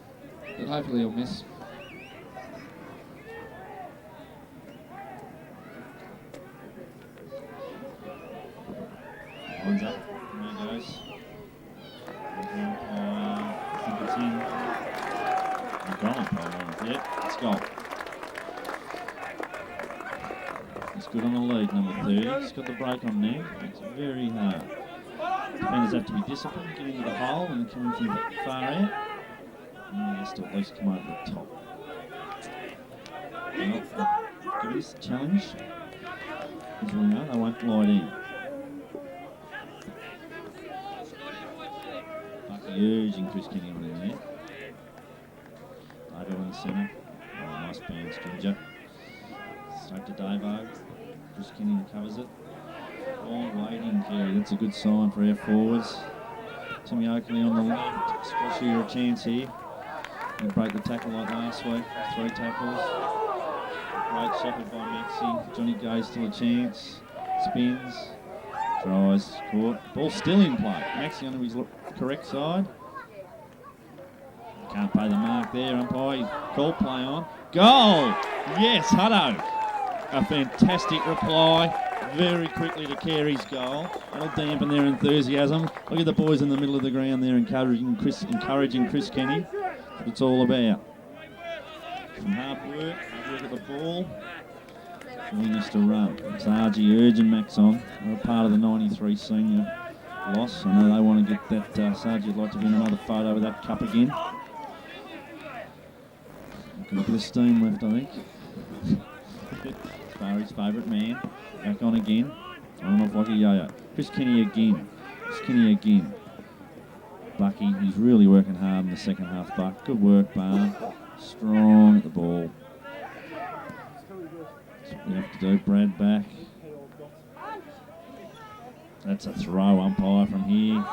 But hopefully he'll miss. One's up. There he goes. I think it's in. Yep, it's goal. It's good on the lead, number 30. He's got the break on there. It's very hard. Defenders have to be disciplined, get into the hole and coming from far out. And he has to at least come over the top. Well, give us a challenge. As we know, they won't glide in. Bucky urging Chris Kenny on in there. Davo in the centre. Oh, nice bounce, Ginger. Straight to Davo. Chris Kenny recovers it. All waiting, Kerry. That's a good sign for our forwards. Timmy Oakley on the left. Squash you a chance here. You break the tackle like last week. 3 tackles. Great shepherd by Maxi. Johnny Gay still a chance. Spins. Tries. Caught. Ball still in play. Maxi on his correct side. Can't pay the mark there, umpire. Call play on. Goal! Yes, Hutto. A fantastic reply. Very quickly to Carey's goal. That'll dampen their enthusiasm. Look at the boys in the middle of the ground there encouraging Chris Kenny. That's what it's all about. Some hard work at the ball. Willingness to run. It's Argy urging Max on. They're a part of the 93 senior loss. I know they want to get that. Sargy would like to win another photo with that cup again. Got a bit of steam left, I think. Barry's favourite man. Back on again. On off like a yo-yo. Chris Kenny again. Bucky, he's really working hard in the second half, Buck. Good work, Barn. Strong at the ball. That's what we have to do. Brad back. That's a throw, umpire, from here.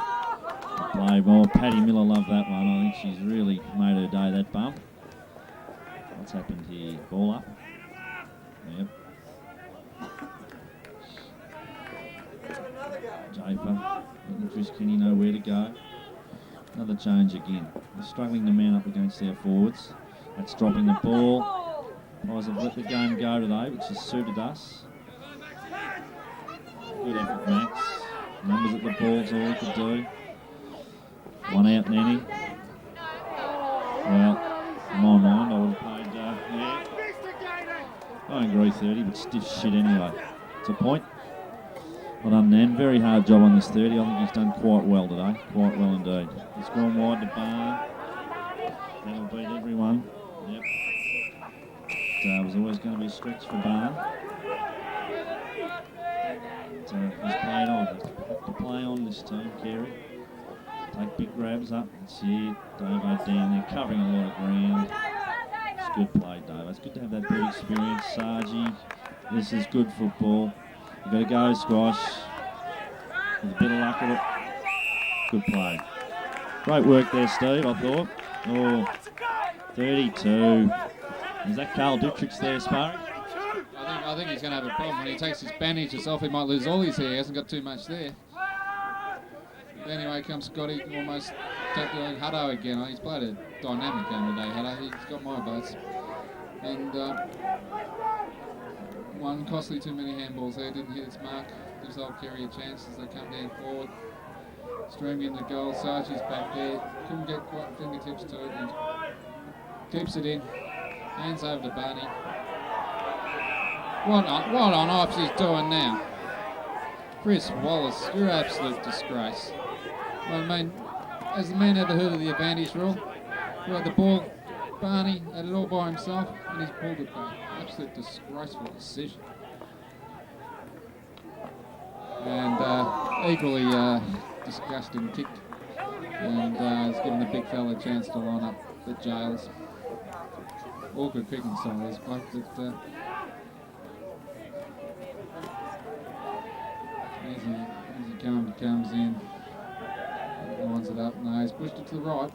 Play ball. Paddy Miller loved that one. I think she's really made her day, that bump. What's happened here? Ball up. Yep. Jafer. Letting Chris Kenny know where to go. Another change again. They're struggling to man up against their forwards. That's dropping the ball. Guys have let the game go today, which has suited us. Good effort, Max. Numbers at the ball's all he could do. One out, Nenny. Well, in my mind, I would have played, yeah. I don't agree 30, but stiff shit anyway. It's a point. Well done, Nan. Very hard job on this 30. I think he's done quite well today. Quite well indeed. He's gone wide to Barn. That'll beat everyone. Yep. It was always going to be a stretch for Barn. So he's played on. He's have to play on this team, Carey. Take big grabs up. That's it. Davo down there, covering a lot of ground. It's good play, Davo. It's good to have that big experience. Sargi, this is good football. You've got to go, Squash. With a bit of luck at it. Good play. Great work there, Steve, I thought. Oh, 32. Is that Carl Duttrich there, sparring? I think he's going to have a problem. When he takes his bandages off, he might lose all his hair. He hasn't got too much there. But anyway, comes Scotty, almost tackling Hutto again. He's played a dynamic game today, Hutto. He's got my votes. And one costly too many handballs there, didn't hit its mark. Gives old Kerry a chance as they come down forward. Streaming in the goal, Sargi's back there. Couldn't get quite fingertips to it. And keeps it in, hands over to Barney. What on off's he doing now? Chris Wallace, you're an absolute disgrace. Well, I mean, has the man ever heard of the advantage rule? We had the ball, Barney had it all by himself, and he's pulled it back. Absolute disgraceful decision. And equally disgusting kick. And it's given the big fella a chance to line up the jails. Awkward kicking style this bloke, but as he comes in, lines it up. No, he's pushed it to the right.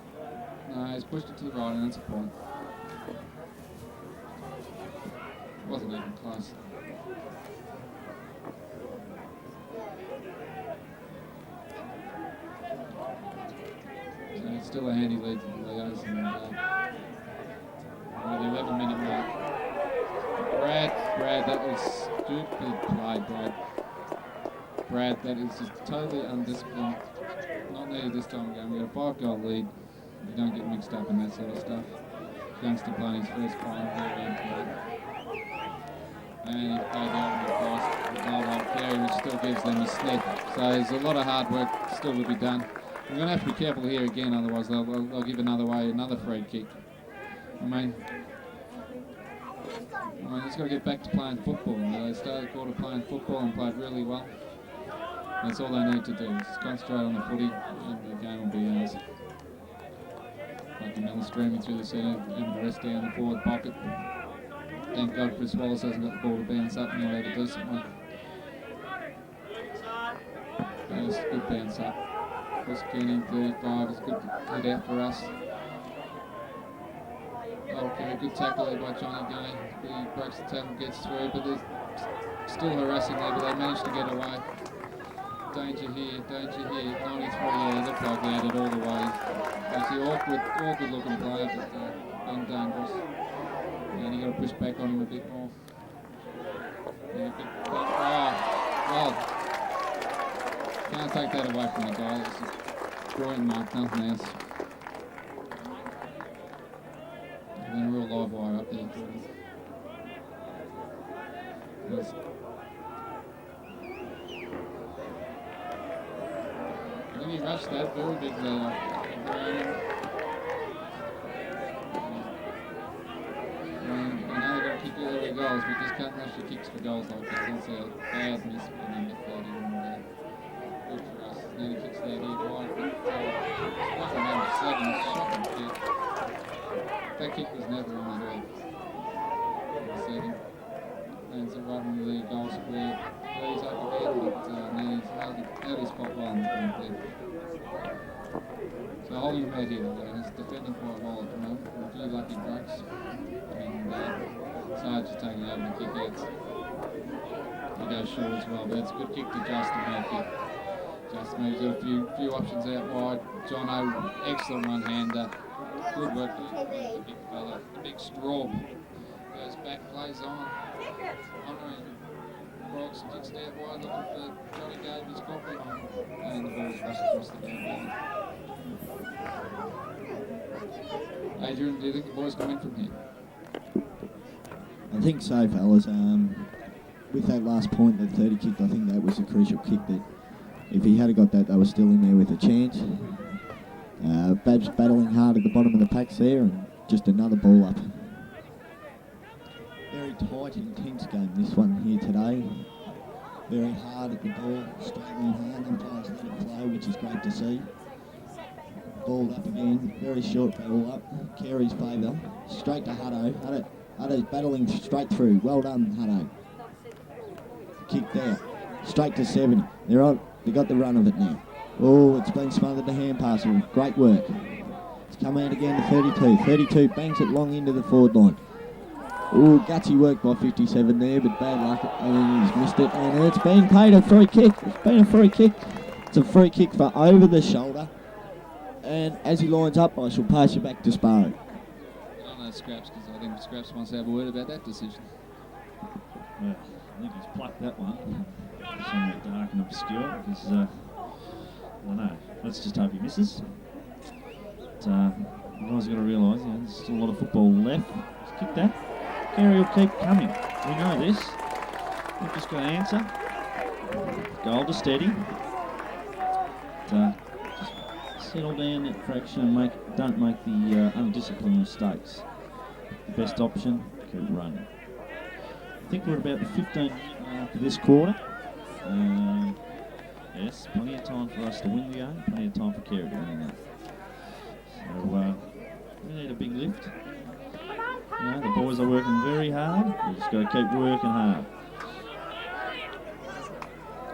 No, he's pushed it to the right, and that's a point. Wasn't even close. So it's still a handy lead for the Leos, and with the 11-minute mark. Brad, that was stupid play, Brad, that is just totally undisciplined. Not needed this time of game. We've got a 5-goal lead. You don't get mixed up in that sort of stuff. Youngster playing his first final game play. And he played the ultimate pass with Noel Carey, which still gives them a sniff. So there's a lot of hard work still to be done. We're going to have to be careful here again, otherwise they'll give another free kick. I mean, it's got to get back to playing football. They started the quarter playing football and played really well. That's all they need to do, is concentrate on the footy and the game will be ours. Lucky Miller streaming through the centre and the rest down the forward pocket. Thank God Chris Wallace hasn't got the ball to bounce up and he'll have a decent one. That's a good bounce up. Chris Keenan, 35, is a good hit out for us. Okay, good tackle there by Johnny Gay. He breaks the tackle, gets through, but there's still harassing there, but they managed to get away. Danger here, 93, yeah, looked like he had it all the way. Actually awkward looking player, but being dangerous. And you got to push back on him a bit more. Yeah, well, can't take that away from the guy. It's a drawing mark, nothing else. And then a real live wire up there. I think he rushed that very big early goals, we just can't rush the kicks for goals like that. That's a bad miss for number 30 and good for us. Nearly kicks there wide. Spot number 7, shocking kick. That kick was never on at all. Number 7. Lands it right into the goal square. Plays up again, but nearly out his spot well in the front there. So holding him out here, he's defending quite well at the moment. A few lucky breaks. And Sarge is taking over the kick outs. He goes short as well, but it's a good kick to Justin Murphy. Justin Murphy's got a few options out wide. John O, excellent one-hander. Good work, the big fella. The big straw goes back, plays on. Honouring Brooks kicks it out wide, looking for Johnny Davis copy. And the ball's rushed across the goal. Adrian, do you think the boys come in from here? I think so, fellas. With that last point that 30 kicked, I think that was a crucial kick that if he had got that, they were still in there with a chance. Babs battling hard at the bottom of the packs there, and just another ball up. Very tight, intense game, this one here today. Very hard at the ball, straightening hard, umpires let it play, which is great to see. Ball up again, very short ball up, Carey's favour, straight to Hutto. Hutto's battling straight through, well done Hutto. Kick there, straight to 70, they got the run of it now. Oh, it's been smothered to hand pass, great work. It's come out again to 32 bangs it long into the forward line. Oh, gutsy work by 57 there, but bad luck, and he's missed it, and it's been paid a free kick. It's been a free kick. It's a free kick for over the shoulder. And as he lines up, I shall pass you back to Sparrow. I don't know Scraps, because I think Scraps wants to have a word about that decision. Well, I think he's plucked that one. Somewhat dark and obscure, because, I don't know, let's just hope he misses. But, You guys got to realise, there's still a lot of football left. Just kick that. Carey will keep coming. We know this. We've just got to answer. Goal to steady. Just settle down that fraction and don't make the undisciplined mistakes. The best option, keep running. I think we're about the 15 mark of this quarter. Yes, plenty of time for us to win the game, plenty of time for Carey to win the game. So we need a big lift. The boys are working very hard. We've just got to keep working hard.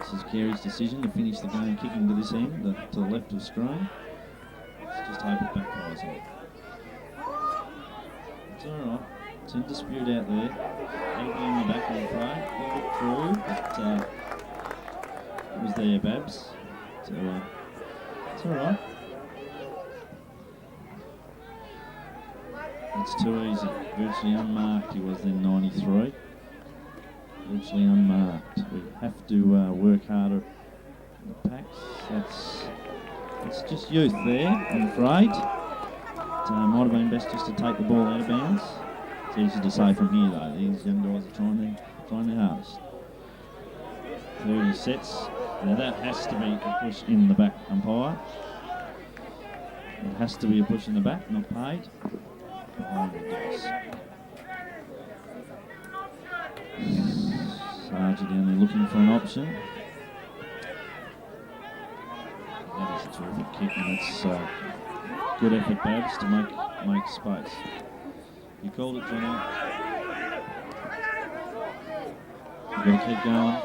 This is Carey's decision to finish the game kicking to this end, to the left of screen. Let's just hope it backfires on it. It's alright. It's in dispute out there. That'll be in the back of the frame. We'll look through, but it was there, Babs. So it's alright. It's too easy. Virtually unmarked he was then 93. Virtually unmarked. We have to work harder in the packs. It's just youth there, I'm afraid. It might have been best just to take the ball out of bounds. It's easy to say from here though. These young guys are trying their hardest. 30 sets. Now that has to be a push in the back, umpire. It has to be a push in the back, not paid. Behind the dice. Sargent down there looking for an option. That is a terrific kick, and it's good effort, Babs, to make space. You called it, Johnny. You've got to keep going.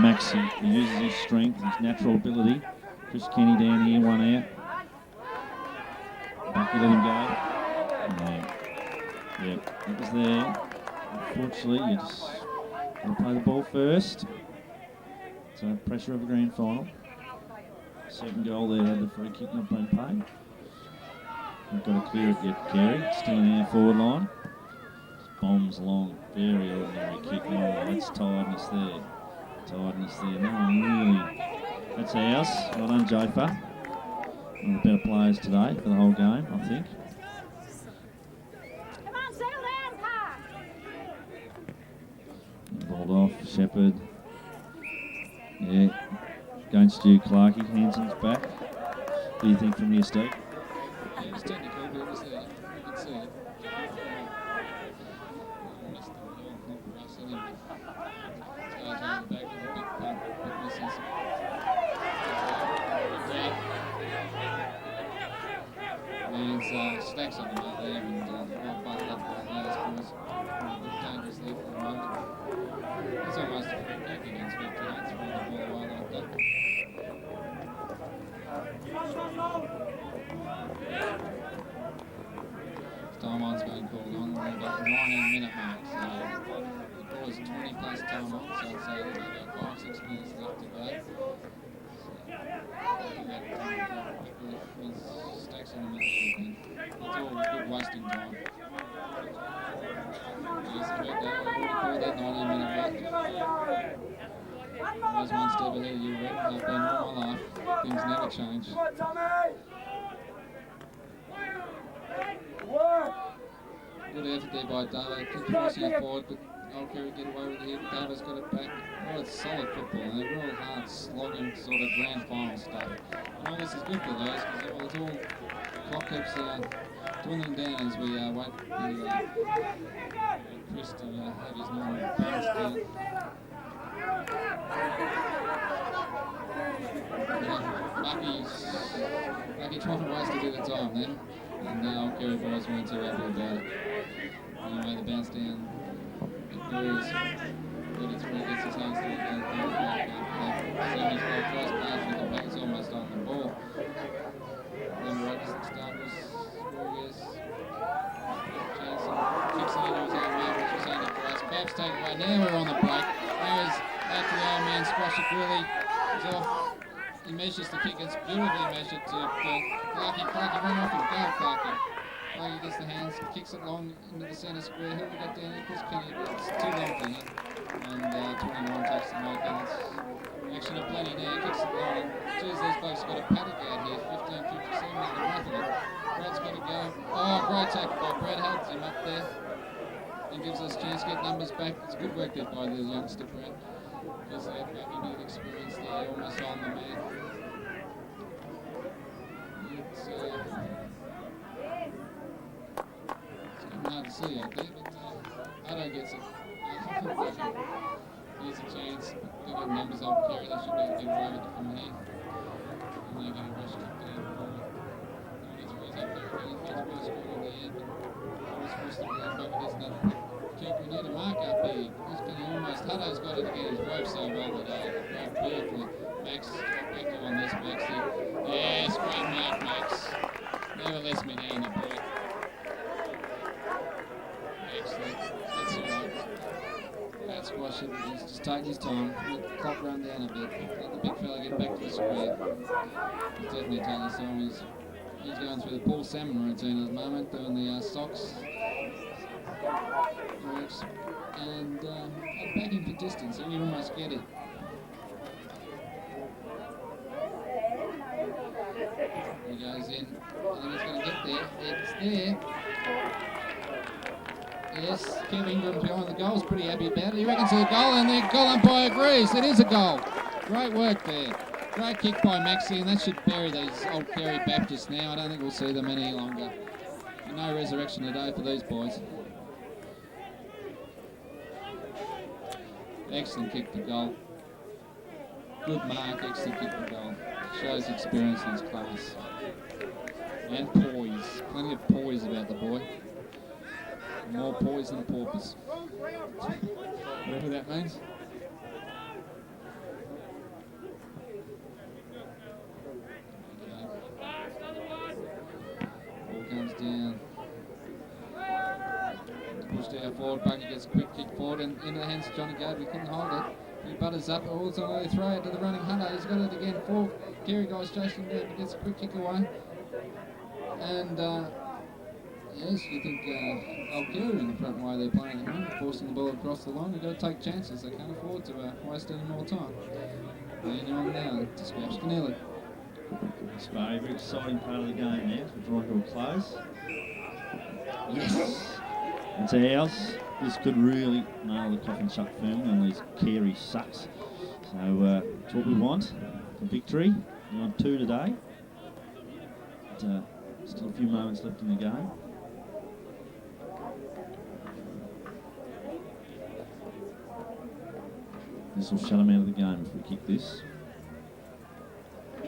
Maxi, he uses his strength, his natural ability. Chris Kenny down here, one out. Bucky let him go. Yeah, it was there. Unfortunately, you just got to play the ball first. So pressure of a grand final. Second goal there had the free kick not been paid. We've got to clear it yet, Carey. Still in our forward line. Just bombs along. Very ordinary kick. Oh, that's tiredness there. Tiredness there. No one really. That's ours. Well done, Jafer. One of the better players today for the whole game, I think. Come on, settle down, Park. Balled off, Shepherd. Yeah. Against you, Clarkey. Hanson's back. What do you think from here, Steve? Yeah, it was technical, but it was there. You could see it. Missed the ball, not Russell. And Charge on the back with a big pump, but misses. There's Stacks on the mat there, and well butted up by those boys. Dangerous there for the moment. It's almost a free kick against me tonight, throwing the ball away like that. Time on's been called on. We've got 19-minute mark, so the ball is 20 plus time on, so I'd say there's about 5-6 minutes left to go. Stacks on the middle again. It's all good wasting time. Yes, about that. I already called that 90-minute mark. Always one step ahead of you, Rick. I've been all my life. Things never change. Good effort there by Davo. Keep forcing it forward, but Old Carey get away with it here. Davo's got it back. Oh, it's solid football, and they're real hard, slogging sort of grand final stuff. And all this is good for those, because it's all clock keeps dwindling down as we wait for Chris to have his normal bounce down. Lucky trying to waste a bit of time then, and Old Carey boys weren't too happy about it. Anyway, the bounce down, it goes. 33 gets his hands to it, and Sammy's got tries pass with the back, it's almost on the ball. Then Rogers and Starbucks, Gorgas, Jansen, kicks it into his own man, which was handy for us. Babs take it away, now we're on the break. There's back to the old man, Squash it really. He's off. He measures the kick, it's beautifully measured to Clarkey. Clarkey, run off and go, Clarkey. Clarkey gets the hands, kicks it long into the centre square. Who we got down there? Chris Kenny. It's too long for him. And 21 takes the mark, and it's Action of plenty now, kicks it long. Geez, these blokes have got a paddock out here, 15.57 at the rough of it. Brad's got to go. Oh, great tackle by Brad, holds him up there. And gives us a chance to get numbers back. It's good work there by the youngster, Brad. Because they're making a bit of experience there, almost on the man. It's hard to see out there, but I don't get it. Here's a chance. They've got numbers on Kerry. They should be able to get away with it from here. And they're going to rush it down forward. He's up there again. He's well scored on the end. Almost forced the ground back. There's another kick. We need a mark up here. He's going to almost. Hutto's got it again. He's roped so well today. Roped beautifully. Max, back to on this, Maxie. Yes, great mark, Max. Never lets me down, the boy. Excellent. That's all right. That's squash it. He's just taking his time. Let the clock run down a bit. Let the big fella get back to the square. He's definitely taking his time. He's going through the Paul Salmon routine at the moment, doing the socks. Works. And backing for distance, and you almost get it. He goes in. I think he's going to get there. It's there. Yes, Kev Ingram behind the goal is pretty happy about it. He reckons it's a goal, and the goal umpire agrees. It is a goal. Great work there. Great kick by Maxie, and that should bury these old Kerry Baptists now. I don't think we'll see them any longer. No resurrection today for these boys. Excellent kick to goal. Good mark, excellent kick to goal. Shows experience and his class. And poise. Plenty of poise about the boy. More poise than porpoise. Whatever that means. Ball comes down. Pushed out forward. Bucky gets a quick kick forward and into the hands of Johnny Gove. He couldn't hold it. He butters up. Also, they throw it to the running Hunter. He's got it again. Four Kerry guys chasing down, but gets a quick kick away. And yes, you think old Kerry in the front way they're playing at the moment, forcing the ball across the line. They've got to take chances. They can't afford to waste any more time. Leaning on now to Scraps Keneally. It's a very exciting part of the game now. We're drawing to a close. Yes! It's ours. This could really nail the coffin shut firmly on these Kerry sucks. So it's what we want for victory. We're on 2 today. But, still a few moments left in the game. This will shut them out of the game if we kick this. I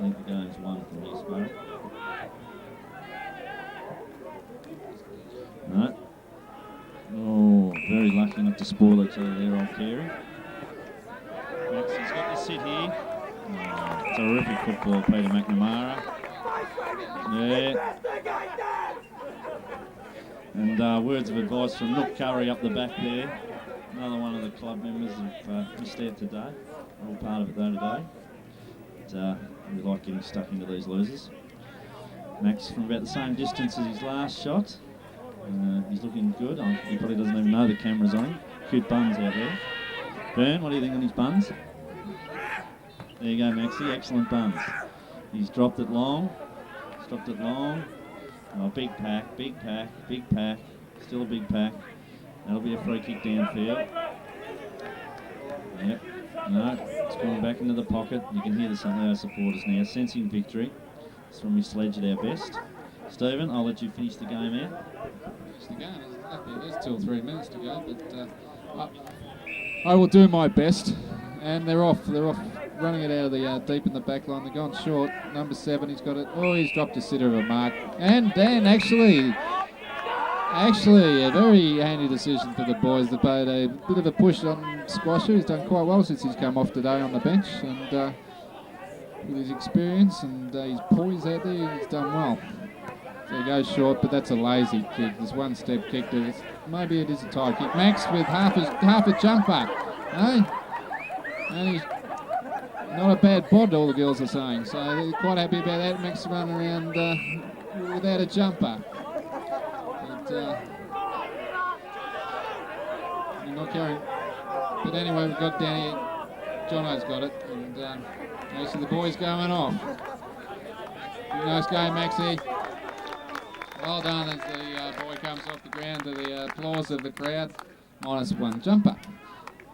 think the game's won from here, Sparrow. No. Oh, very lucky not to spoil each other there, old Kerry. Maxie's got to sit here. Oh, terrific football, Peter McNamara. Yeah. And words of advice from Nook Curry up the back there. Another one of the club members have missed out today. We're all part of it though today. But, we like getting stuck into these losers. Max from about the same distance as his last shot. He's looking good. He probably doesn't even know the camera's on him. Cute buns out there. Byrne, what do you think on his buns? There you go, Maxie. Excellent buns. He's dropped it long. He's dropped it long. Oh, big pack, big pack, big pack. Still a big pack. That'll be a free kick downfield. Yep. No, it's going back into the pocket. You can hear the Sunday supporters now sensing victory. It's from his sledge at our best. Stephen, I'll let you finish the game out. Finish the game. There's 2 or 3 minutes to go, but I will do my best. And they're off. They're off, running it out of the deep in the back line. They're gone short. Number 7, he's got it. Oh, he's dropped a sitter of a mark. And Dan actually, a very handy decision for the boys. They paid a bit of a push on Squasher. He's done quite well since he's come off today on the bench, and with his experience and his poise out there, he's done well. So he goes short, but that's a lazy kick. There's one step kick. Maybe it is a tie kick. Max with half a jumper, eh? And he's not a bad bod, all the girls are saying. So they're quite happy about that. Max running around without a jumper. But you're not carrying. But anyway, we've got down here Jono's got it, and most of the boys going off. Nice game, Maxie. Well done as the boy comes off the ground to the applause of the crowd. -1 jumper.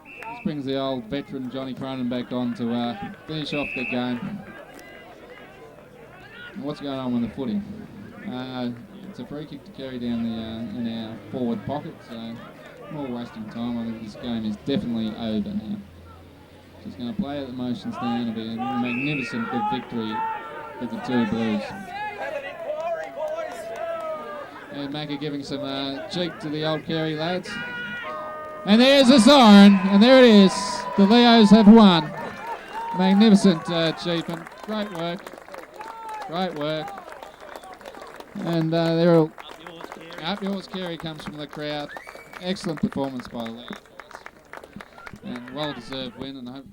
This brings the old veteran Johnny Cronin back on to finish off the game. What's going on with the footy? It's a free kick to carry down the in our forward pocket, so more wasting time. I think this game is definitely over now. Just going to play at the motion stand. It'll be a magnificent good victory for the two Blues. And Macca giving some cheek to the old Carey lads. And there's a siren, and there it is. The Leos have won. Magnificent achievement. Great work. Great work. And they're all up yours. Carey comes from the crowd. Excellent performance by the Leos. And well-deserved win, and I hope